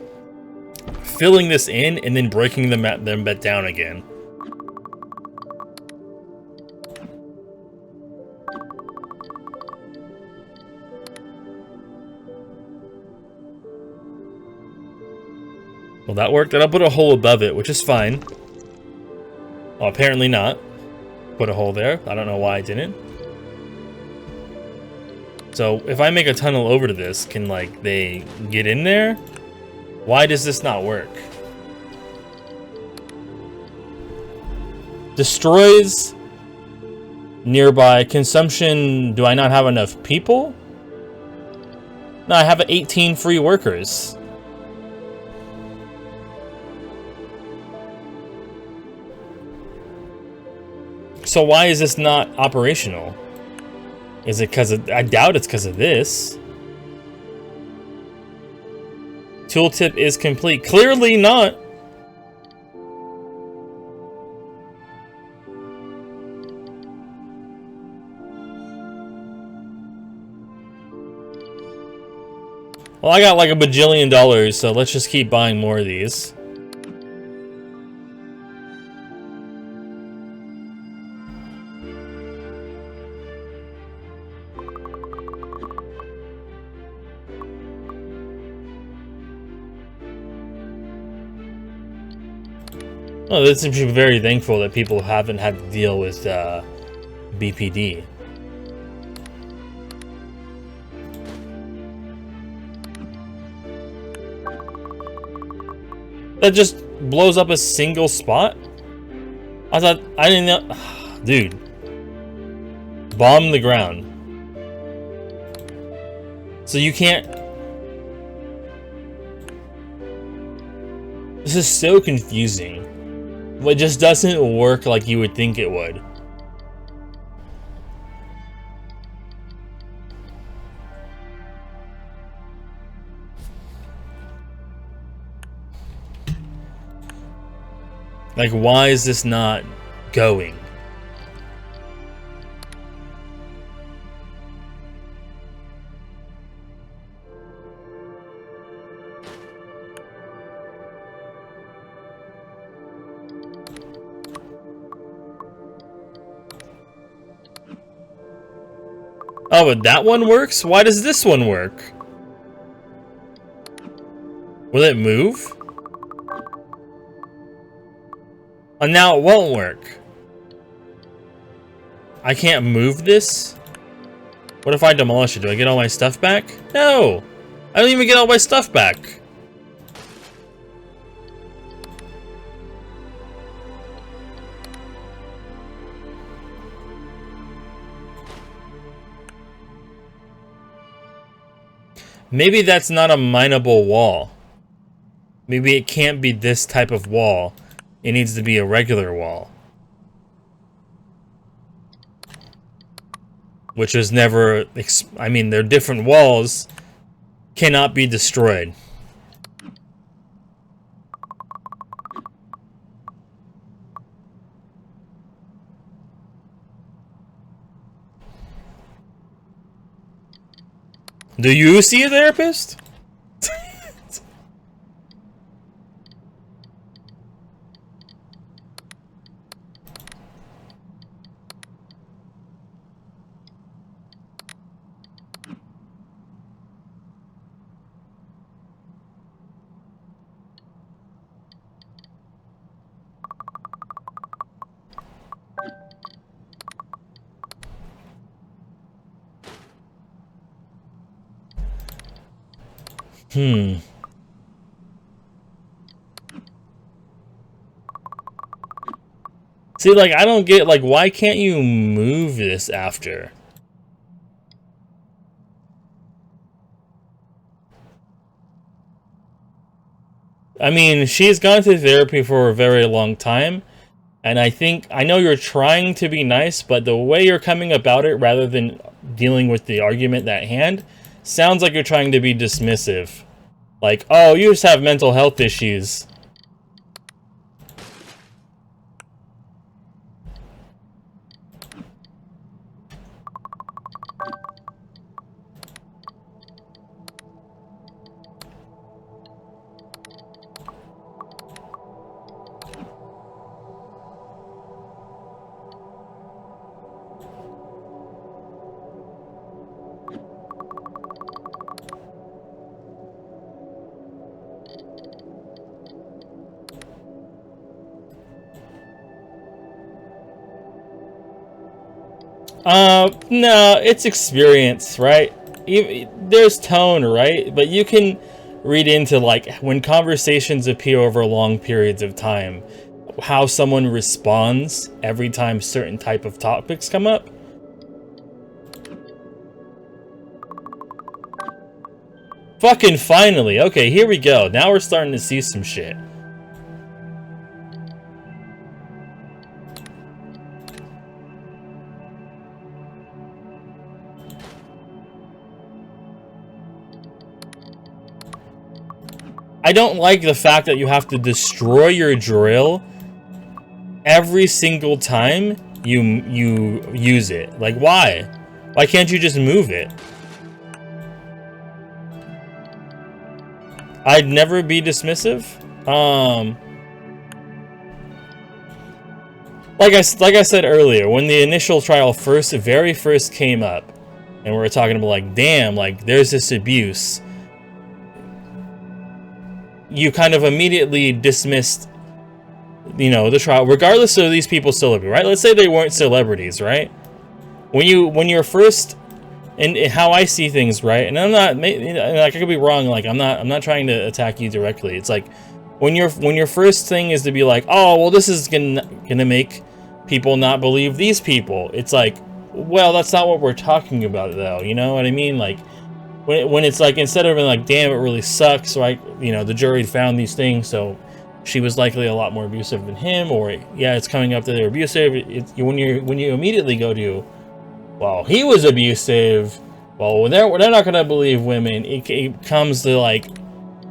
filling this in and then breaking them down again. Well, that worked. And I'll put a hole above it, which is fine. Well, apparently not. Put a hole there. I don't know why I didn't. So if I make a tunnel over to this, can like they get in there? Why does this not work? Destroys nearby consumption. Do I not have enough people? No, I have 18 free workers. So why is this not operational? Is it because of... I doubt it's because of this. Tooltip is complete. Clearly not. Well, I got like $1 bajillion, so let's just keep buying more of these. Oh, this seems to be very thankful that people haven't had to deal with BPD. That just blows up a single spot? I didn't know. Dude. Bomb the ground. So you can't... This is so confusing. It just doesn't work like you would think it would. Like, why is this not going? Oh, but that one works? Why does this one work? Will it move? And now it won't work. I can't move this? What if I demolish it? Do I get all my stuff back? No! I don't even get all my stuff back. Maybe that's not a mineable wall. Maybe it can't be this type of wall. It needs to be a regular wall. Which was never... I mean, they're different walls. Cannot be destroyed. Do you see a therapist? See, like, I don't get, like, why can't you move this after? I mean, she's gone to therapy for a very long time, and I know you're trying to be nice, but the way you're coming about it, rather than dealing with the argument at hand, sounds like you're trying to be dismissive. Like, oh, you just have mental health issues. No, it's experience, right? There's tone, right? But you can read into, like, when conversations appear over long periods of time, how someone responds every time certain type of topics come up. Fucking finally. Okay, here we go. Now we're starting to see some shit. I don't like the fact that you have to destroy your drill every single time you use it. Like, why? Why can't you just move it? I'd never be dismissive. Like I said earlier, when the initial trial very first came up, and we were talking about, like, damn, like, there's this abuse, you kind of immediately dismissed, you know, the trial, regardless of these people's celebrity, right? Let's say they weren't celebrities, right? When you're first, and how I see things, right? And I'm not, like, I could be wrong. Like, I'm not trying to attack you directly. It's like when your first thing is to be like, oh, well, this is gonna make people not believe these people. It's like, well, that's not what we're talking about, though. You know what I mean? Like, when it's like, instead of being like, damn, it really sucks, right? You know, the jury found these things, so she was likely a lot more abusive than him, or yeah, it's coming up that they're abusive. When you immediately go to, well, he was abusive. Well, they're not gonna believe women. It comes to, like,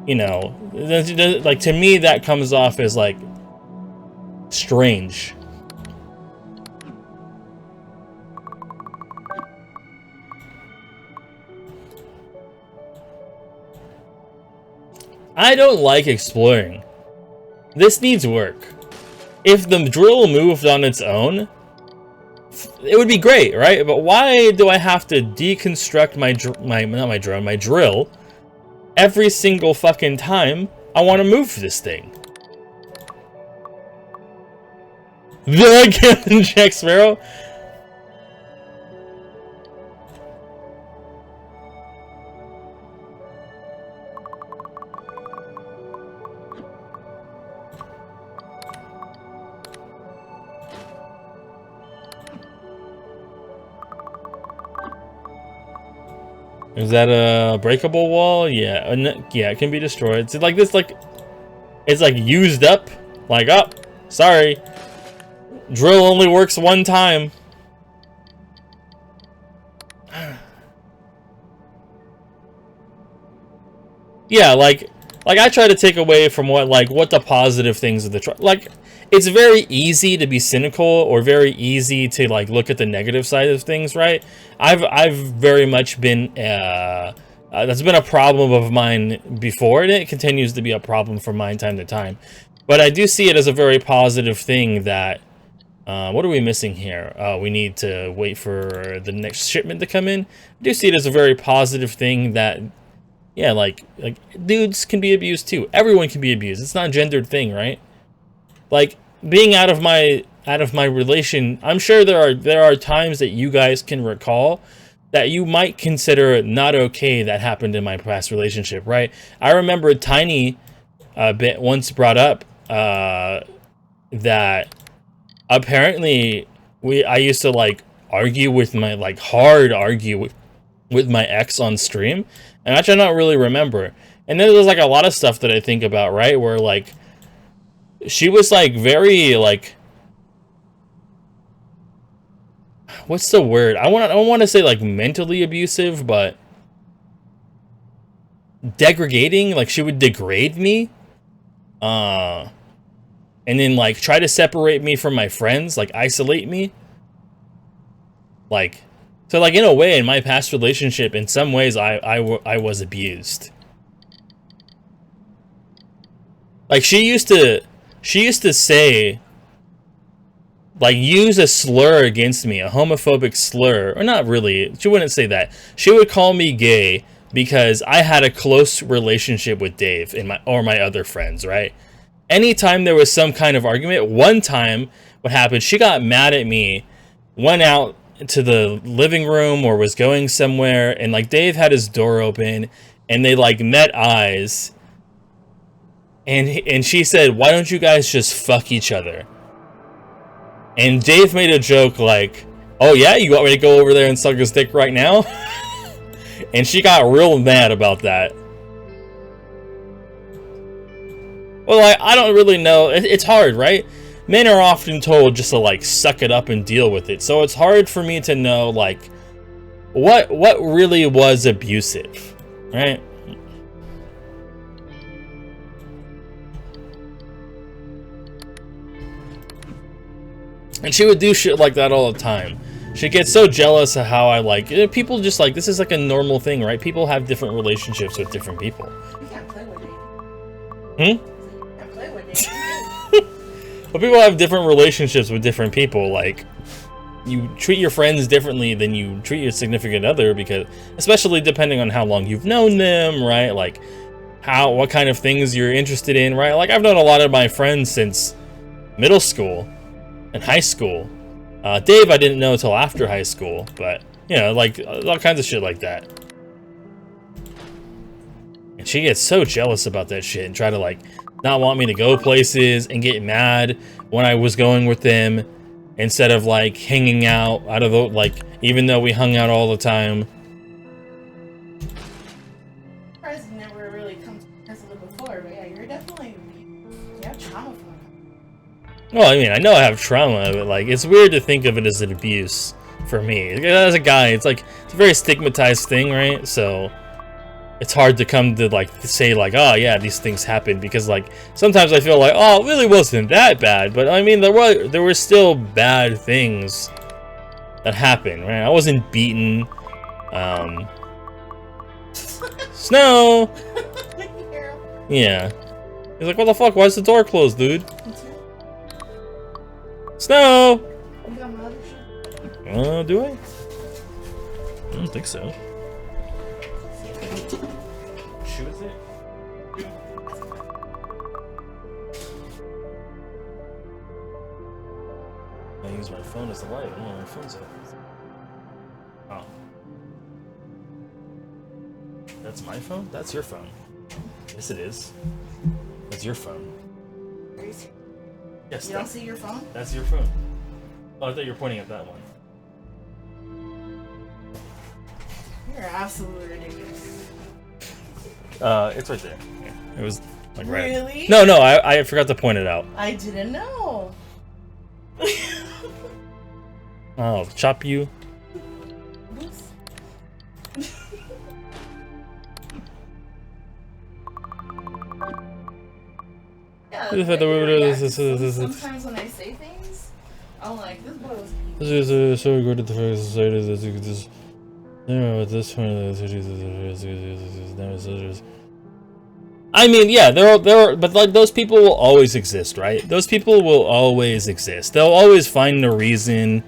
you know, like, to me that comes off as like strange. I don't like exploring. This needs work. If the drill moved on its own, it would be great, right? But why do I have to deconstruct my drill every single fucking time I want to move this thing? The Captain Jack Sparrow? Is that a breakable wall? Yeah, yeah, it can be destroyed. It's like this, like it's like used up. Like, oh, sorry, drill only works one time. Yeah, like I try to take away from what the positive things of the like. It's very easy to be cynical or very easy to like look at the negative side of things, right? I've very much been that's been a problem of mine before, and it continues to be a problem from mine time to time. But I do see it as a very positive thing that what are we missing here? We need to wait for the next shipment to come in. I do see it as a very positive thing that, yeah, like dudes can be abused too. Everyone can be abused. It's not a gendered thing, right? Like, being out of my relation, I'm sure there are times that you guys can recall that you might consider not okay that happened in my past relationship, right? I remember Tiny once brought up that apparently I used to like argue with my hard argue with my ex on stream, and actually I don't really remember. And then there's like a lot of stuff that I think about, right, where like she was like very like, what's the word? I don't want to say like mentally abusive, but degrading. Like, she would degrade me, and then like try to separate me from my friends, like isolate me. Like, so like in a way, in my past relationship, in some ways, I was abused. Like, she used to say, like, use a slur against me, a homophobic slur, or not really, she wouldn't say that. She would call me gay because I had a close relationship with Dave and my other friends, right? Anytime there was some kind of argument, one time what happened, she got mad at me, went out to the living room or was going somewhere, and like Dave had his door open and they like met eyes. And she said, why don't you guys just fuck each other? And Dave made a joke like, oh yeah, you want me to go over there and suck his dick right now? And she got real mad about that. Well, I don't really know. It's hard, right? Men are often told just to like suck it up and deal with it. So it's hard for me to know like what really was abusive, right? And she would do shit like that all the time. She gets so jealous of how I like people. Just like, this is like a normal thing, right? People have different relationships with different people. You can't play with Hmm? it. You can't play with it. But people have different relationships with different people. Like, you treat your friends differently than you treat your significant other, because especially depending on how long you've known them, right? Like what kind of things you're interested in, right? Like, I've known a lot of my friends since middle school and high school. Dave I didn't know until after high school, but you know, like all kinds of shit like that. And she gets so jealous about that shit and try to like not want me to go places and get mad when I was going with them instead of like hanging out of the, like, even though we hung out all the time. Surprised you never really come to terms with it before, but yeah, you have trauma from it. Well, I mean, I know I have trauma, but like, it's weird to think of it as an abuse for me. As a guy, it's like, it's a very stigmatized thing, right? So, it's hard to come to like say like, oh yeah, these things happen, because like sometimes I feel like, oh, it really wasn't that bad, but I mean there were still bad things that happened, right? I wasn't beaten. Snow. Yeah. He's like, what the fuck? Why is the door closed, dude? Snow. Do I? I don't think so. Shoe is it? I use my phone as the light. I don't know where my phone's at. Oh. That's my phone? That's your phone. Yes, it is. That's your phone. Yes. You don't see your phone? That's your phone. Oh, I thought you were pointing at that one. You're absolutely ridiculous. It's right there. Yeah, it was like right. Really? No, I forgot to point it out. I didn't know. I'll chop you. Yeah, sometimes when I say things, I'm like, this boy was. This is so good at the first society that you could just. I mean, yeah, there are, but like those people will always exist, right? Those people will always exist. They'll always find a reason.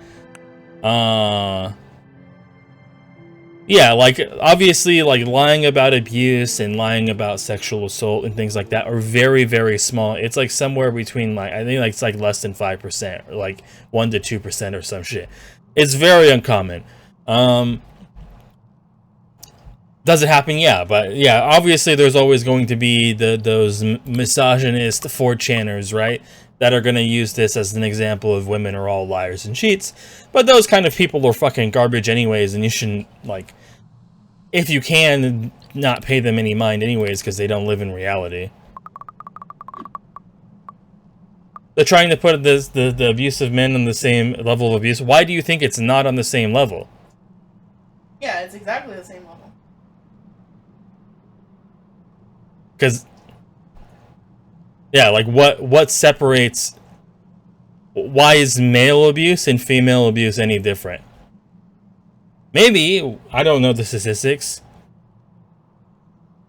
Yeah, like obviously, like lying about abuse and lying about sexual assault and things like that are very, very small. It's like somewhere between like I think like it's like less than 5%, or like 1 to 2% or some shit. It's very uncommon. Does it happen? Yeah, but yeah, obviously there's always going to be those misogynist 4chaners, right? That are going to use this as an example of women are all liars and cheats. But those kind of people are fucking garbage anyways, and you shouldn't, like, if you can, not pay them any mind anyways, because they don't live in reality. They're trying to put the abuse of men on the same level of abuse. Why do you think it's not on the same level? Yeah, it's exactly the same level. Because, yeah, like what separates, why is male abuse and female abuse any different? Maybe, I don't know the statistics.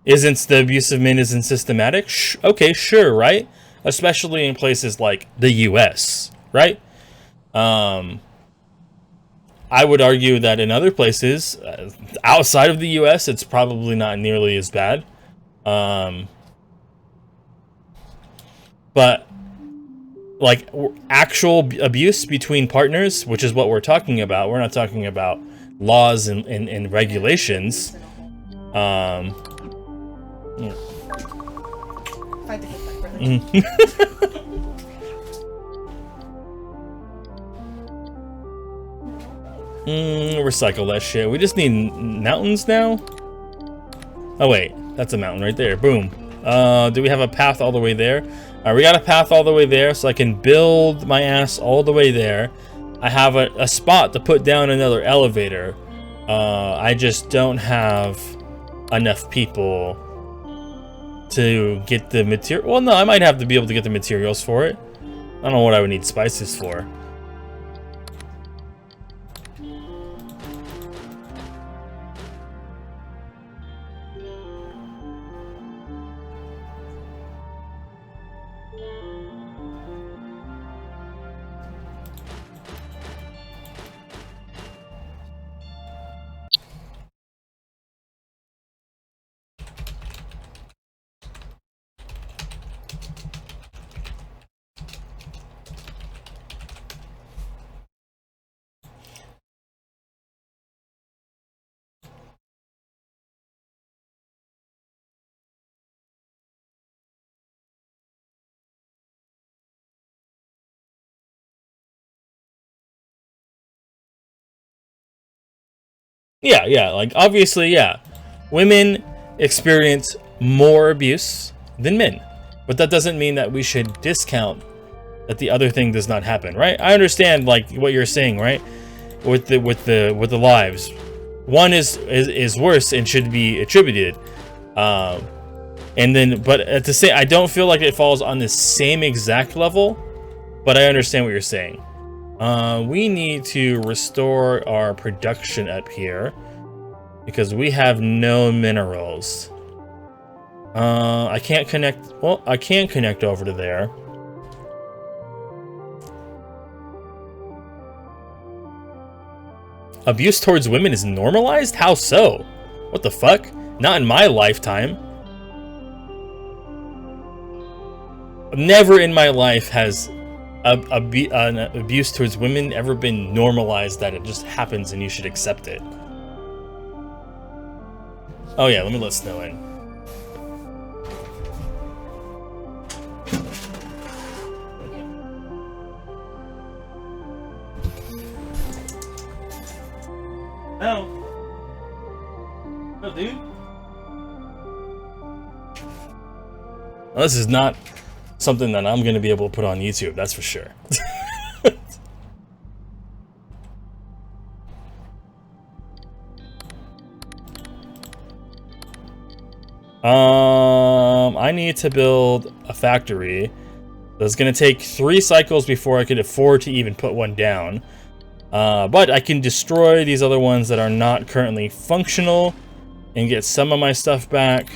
Isn't the abuse of men isn't systematic? Okay, sure, right? Especially in places like the US, right? I would argue that in other places, outside of the US, it's probably not nearly as bad. But like actual abuse between partners, which is what we're talking about. We're not talking about laws and regulations. Yeah. Fight the good fight, brother. Recycle that shit. We just need mountains now. Oh wait, that's a mountain right there. Boom. Do we have a path all the way there? We got a path all the way there, so I can build my ass all the way there. I have a spot to put down another elevator. I just don't have enough people to get the material. Well, no, I might have to be able to get the materials for it. I don't know what I would need spices for. Yeah, like obviously, yeah. Women experience more abuse than men. But that doesn't mean that we should discount that the other thing does not happen, right? I understand like what you're saying, right? With the lives. One is worse and should be attributed. And then, but at the same, I don't feel like it falls on the same exact level, but I understand what you're saying. We need to restore our production up here because we have no minerals. I can't connect. Well, I can connect over to there. Abuse towards women is normalized? How so? What the fuck? Not in my lifetime. Never in my life has an abuse towards women ever been normalized that it just happens and you should accept it. Oh yeah, let me let Snow in. No. No, dude. Well, this is not something that I'm going to be able to put on YouTube, that's for sure. I need to build a factory. That's going to take 3 cycles before I could afford to even put one down. But I can destroy these other ones that are not currently functional and get some of my stuff back.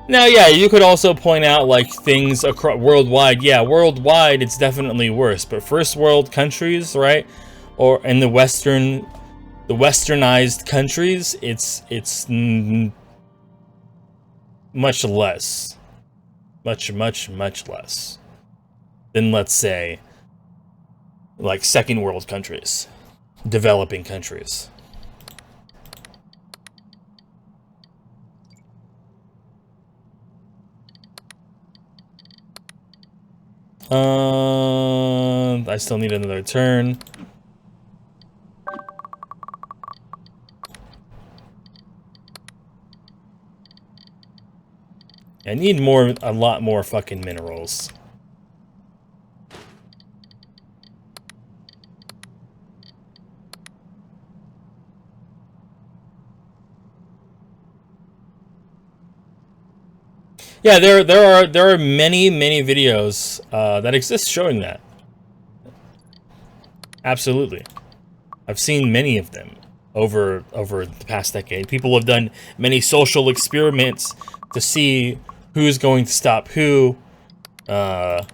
Now, yeah, you could also point out like things across worldwide. Yeah, worldwide it's definitely worse, but first world countries, right? Or in the westernized countries, it's much less. Much less than, let's say, like second world countries, developing countries. I still need another turn. I need a lot more fucking minerals. Yeah, there are many videos that exist showing that. Absolutely, I've seen many of them over the past decade. People have done many social experiments to see who's going to stop who. And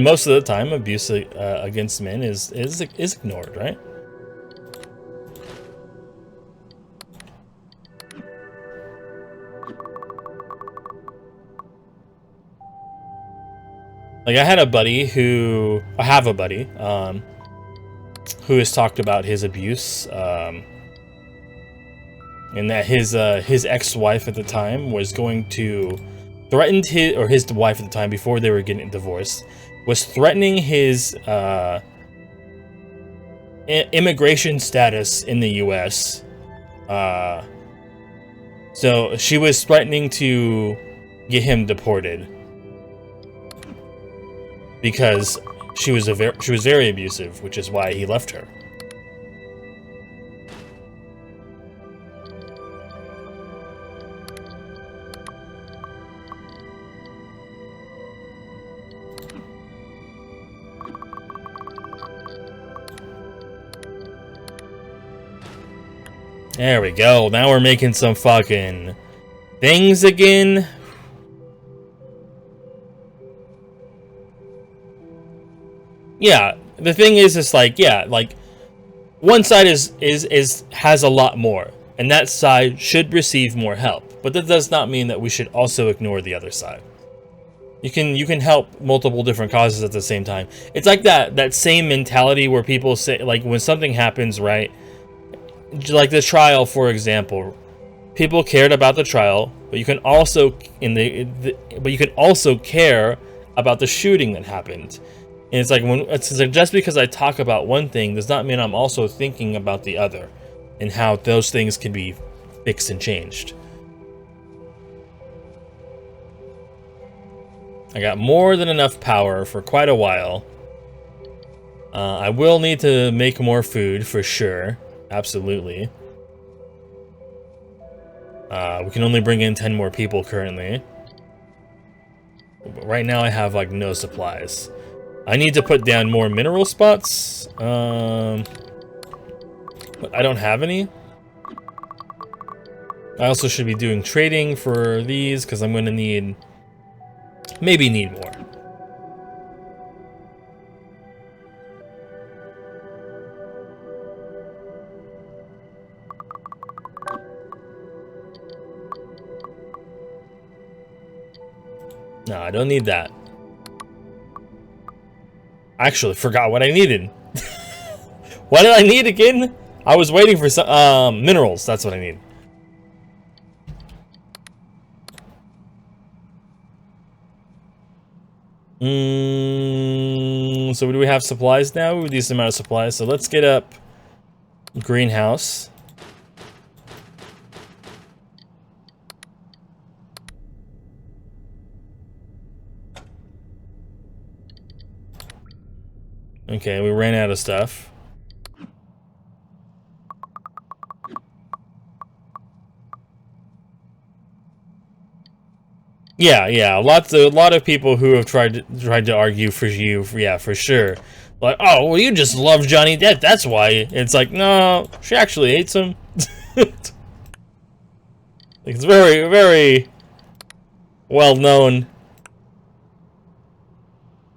most of the time, abuse against men is ignored, right? Like I have a buddy who has talked about his abuse, and that his ex-wife at the time was going to threaten his wife at the time before they were getting divorced was threatening his immigration status in the U.S. So she was threatening to get him deported because she was very abusive, which is why he left her. There we go. Now we're making some fucking things again. Yeah, the thing is, it's like, yeah, like one side has a lot more, and that side should receive more help. But that does not mean that we should also ignore the other side. You can help multiple different causes at the same time. It's like that same mentality where people say, like, when something happens, right? Like the trial, for example, people cared about the trial, but you can also care about the shooting that happened. And it's like just because I talk about one thing does not mean I'm also thinking about the other, and how those things can be fixed and changed. I got more than enough power for quite a while. I will need to make more food for sure. Absolutely. We can only bring in 10 more people currently. But right now I have like no supplies. I need to put down more mineral spots. But I don't have any. I also should be doing trading for these because I'm going to need... maybe need more. No, I don't need that. I actually forgot what I needed. What did I need again? I was waiting for some minerals. That's what I need. So do we have supplies now? We have a decent amount of supplies. So let's get up greenhouse. Okay, we ran out of stuff. Yeah, a lot of people who have tried to argue for you, for sure. Like, oh, well, you just love Johnny Depp, that's why. It's like, no, she actually hates him. It's very, very well known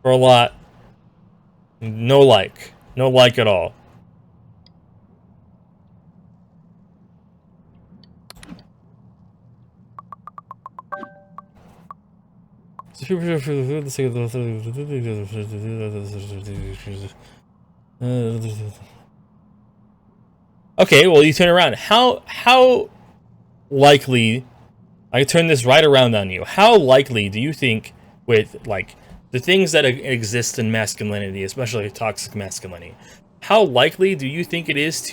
for a lot. No like at all. Okay, well, you turn around. How likely... I turn this right around on you. How likely do you think, with like the things that exist in masculinity, especially toxic masculinity, how likely do you think it is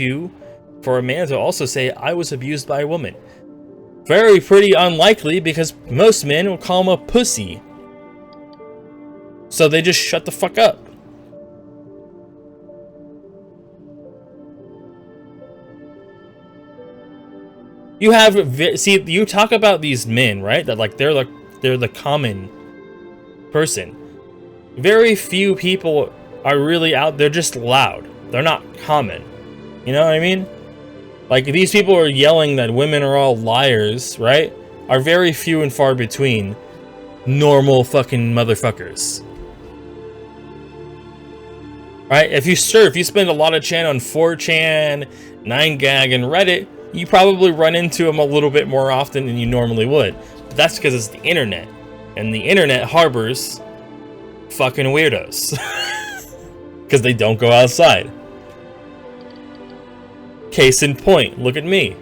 for a man to also say, I was abused by a woman? Pretty unlikely, because most men will call him a pussy. So they just shut the fuck up. You have, see, you talk about these men, right? That like they're the common person. Very few people are really out. They're just loud. They're not common. You know what I mean? Like, these people are yelling that women are all liars, right? Are very few and far between normal fucking motherfuckers. Right? If you spend a lot of time on 4chan, 9gag, and Reddit, you probably run into them a little bit more often than you normally would. But that's because it's the internet. And the internet harbors fucking weirdos. Because they don't go outside. Case in point, look at me.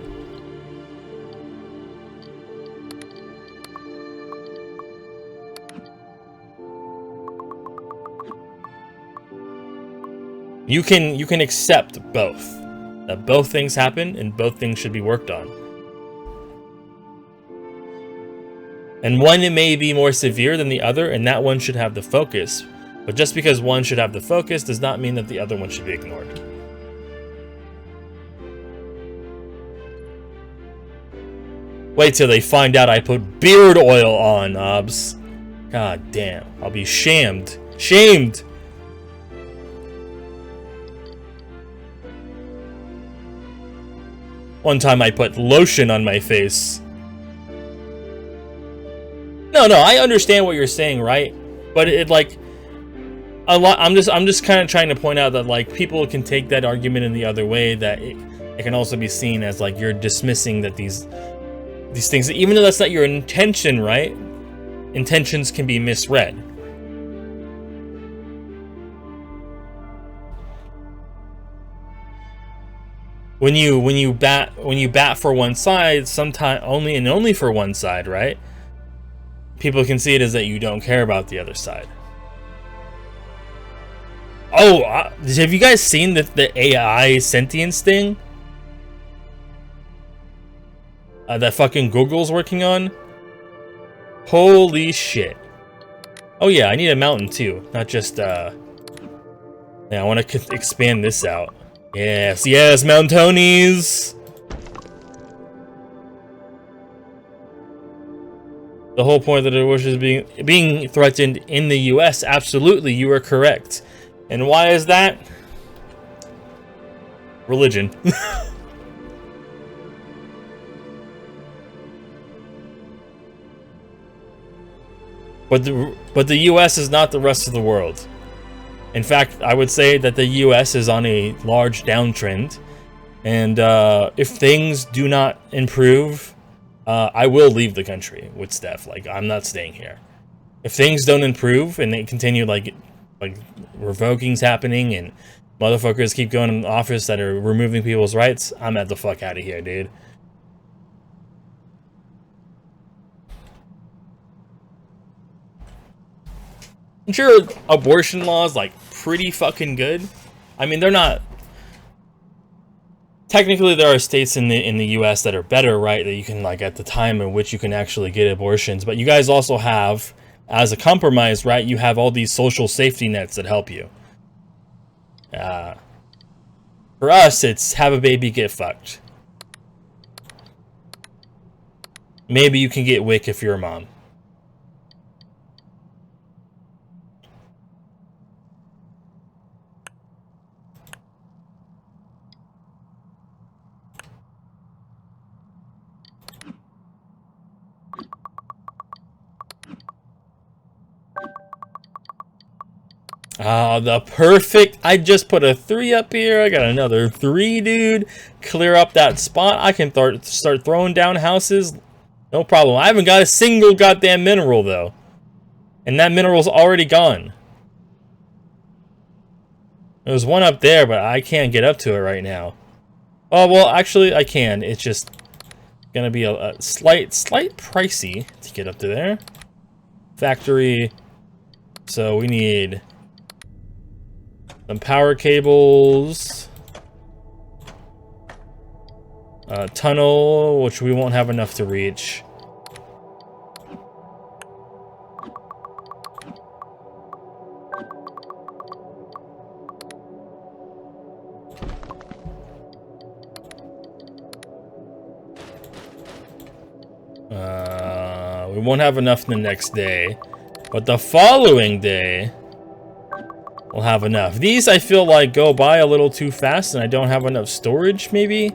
You can accept both. That both things happen and both things should be worked on. And one may be more severe than the other, and that one should have the focus. But just because one should have the focus does not mean that the other one should be ignored. Wait till they find out I put beard oil on, Obs. God damn, I'll be shamed. Shamed! One time I put lotion on my face. No, I understand what you're saying, right? But it like a lot. I'm just kind of trying to point out that like people can take that argument in the other way. That it can also be seen as like you're dismissing that these things, even though that's not your intention, right? Intentions can be misread. When you bat for one side, sometimes only for one side, right? People can see it as that you don't care about the other side. Oh, have you guys seen the AI sentience thing? That fucking Google's working on? Holy shit. Oh yeah, I need a mountain too, not just yeah, I want to expand this out. Yes, yes, Mountonies. The whole point that the bush is being threatened in the U.S. Absolutely, you are correct. And why is that? Religion. But the U.S. is not the rest of the world. In fact, I would say that the U.S. is on a large downtrend, and if things do not improve, I will leave the country with Steph. Like, I'm not staying here. If things don't improve and they continue like revoking's happening and motherfuckers keep going in office that are removing people's rights, I'm at the fuck out of here, dude. I'm sure abortion laws like pretty fucking good. I mean, they're not. Technically, there are states in the U.S. that are better, right? That you can, like, at the time in which you can actually get abortions. But you guys also have, as a compromise, right? You have all these social safety nets that help you. For us, it's have a baby, get fucked. Maybe you can get WIC if you're a mom. The perfect. I just put a 3 up here. I got another 3, dude. Clear up that spot. I can start throwing down houses. No problem. I haven't got a single goddamn mineral, though. And that mineral's already gone. There's one up there, but I can't get up to it right now. Oh, well, actually, I can. It's just gonna be a slight pricey to get up to there. Factory. So we need some power cables, tunnel, which we won't have enough to reach. We won't have enough the next day, but the following day we'll have enough. These, I feel like, go by a little too fast and I don't have enough storage, maybe?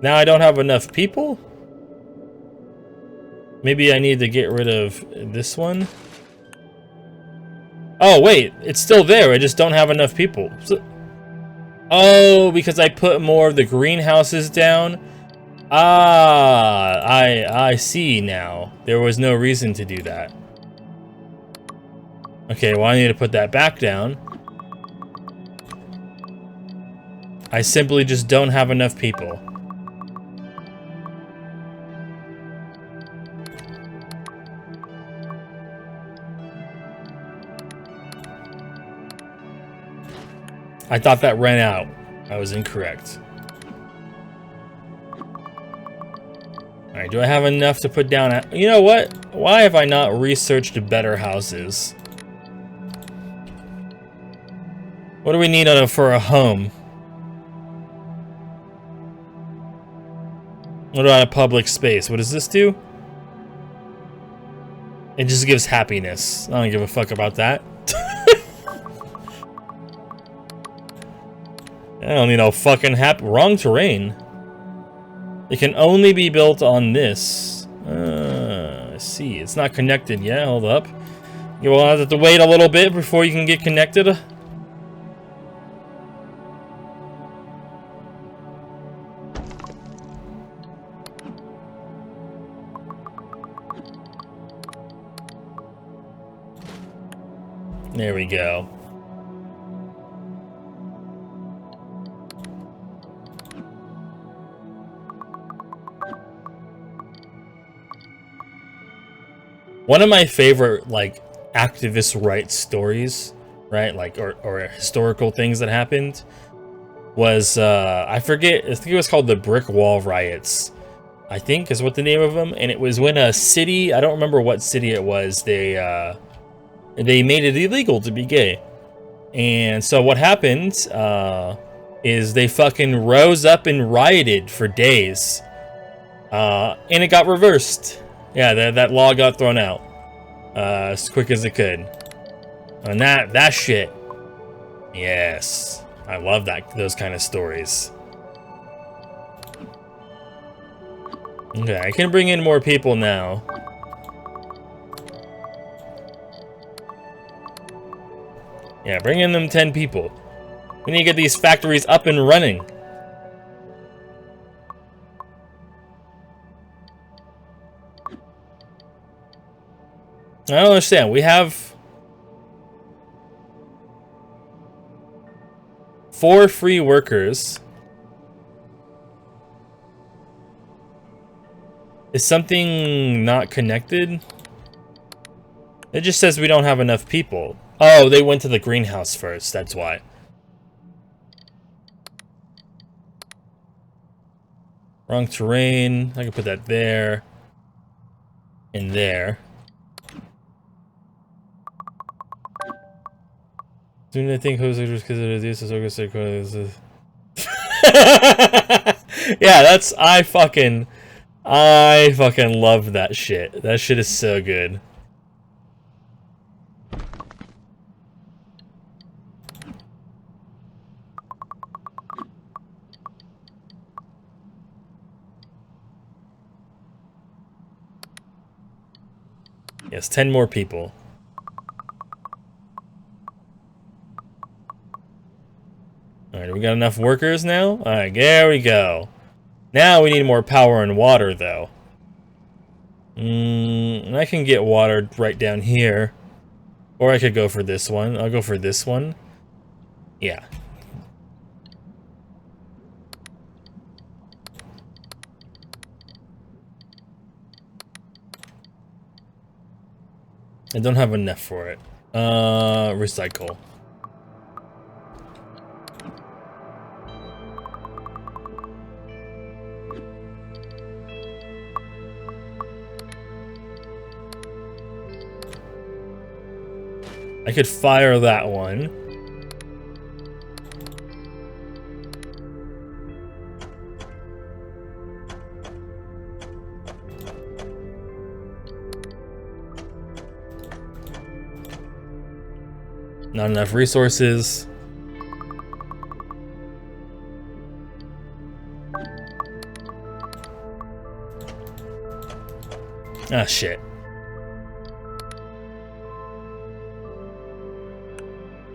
Now I don't have enough people? Maybe I need to get rid of this one? Oh, wait. It's still there. I just don't have enough people. Oh, because I put more of the greenhouses down? Ah, I see now. There was no reason to do that. Okay, well, I need to put that back down. I simply just don't have enough people. I thought that ran out. I was incorrect. Alright, do I have enough to put down? You know what? Why have I not researched better houses? What do we need for a home? What about a public space? What does this do? It just gives happiness. I don't give a fuck about that. I don't need no fucking wrong terrain. It can only be built on this. Let's see. It's not connected yet. Hold up. You will have to wait a little bit before you can get connected. There we go. One of my favorite, like, activist rights stories, right? Like, or historical things that happened was, I forget, I think it was called the Brick Wall Riots, I think is what the name of them. And it was when a city, I don't remember what city it was, they made it illegal to be gay. And so what happened is they fucking rose up and rioted for days. And it got reversed. Yeah, that law got thrown out as quick as it could. And that shit, yes, I love those kind of stories. Okay, I can bring in more people now. Yeah, bring in them 10 people. We need to get these factories up and running. I don't understand. We have 4 free workers. Is something not connected? It just says we don't have enough people. Oh, they went to the greenhouse first, that's why. Wrong terrain. I can put that there. And there. Do I think hosts because of this is yeah, that's I fucking love that shit. That shit is so good. Yes, 10 more people. Alright, we got enough workers now? Alright, there we go. Now we need more power and water, though. I can get water right down here. Or I could go for this one. I'll go for this one. Yeah. I don't have enough for it. Recycle. I could fire that one. Not enough resources. Ah, shit.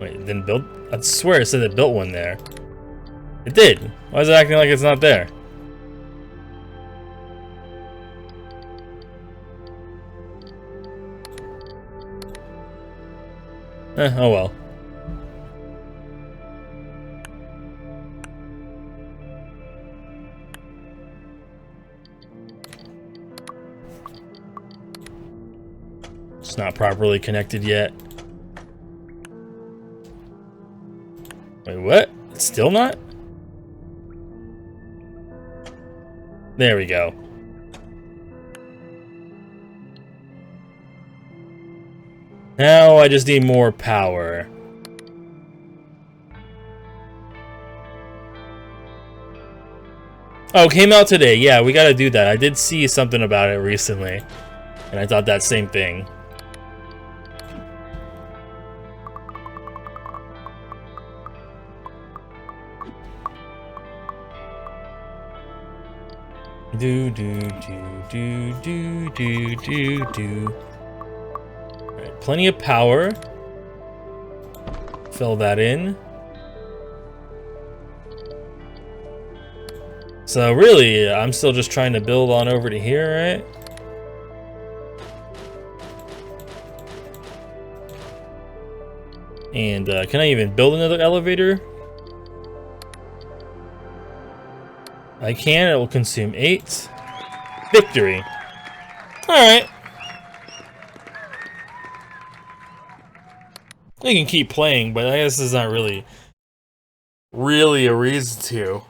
Wait, it didn't build? I swear it said it built one there. It did. Why is it acting like it's not there? Oh well. It's not properly connected yet. Wait, what? It's still not? There we go. Now I just need more power. Oh, came out today. Yeah, we gotta do that. I did see something about it recently. And I thought that same thing. Do do do do do do do do. Alright, plenty of power. Fill that in. So really, I'm still just trying to build on over to here, right? And can I even build another elevator? I can, it will consume 8. Victory. Alright. We can keep playing, but I guess it's not really really a reason to.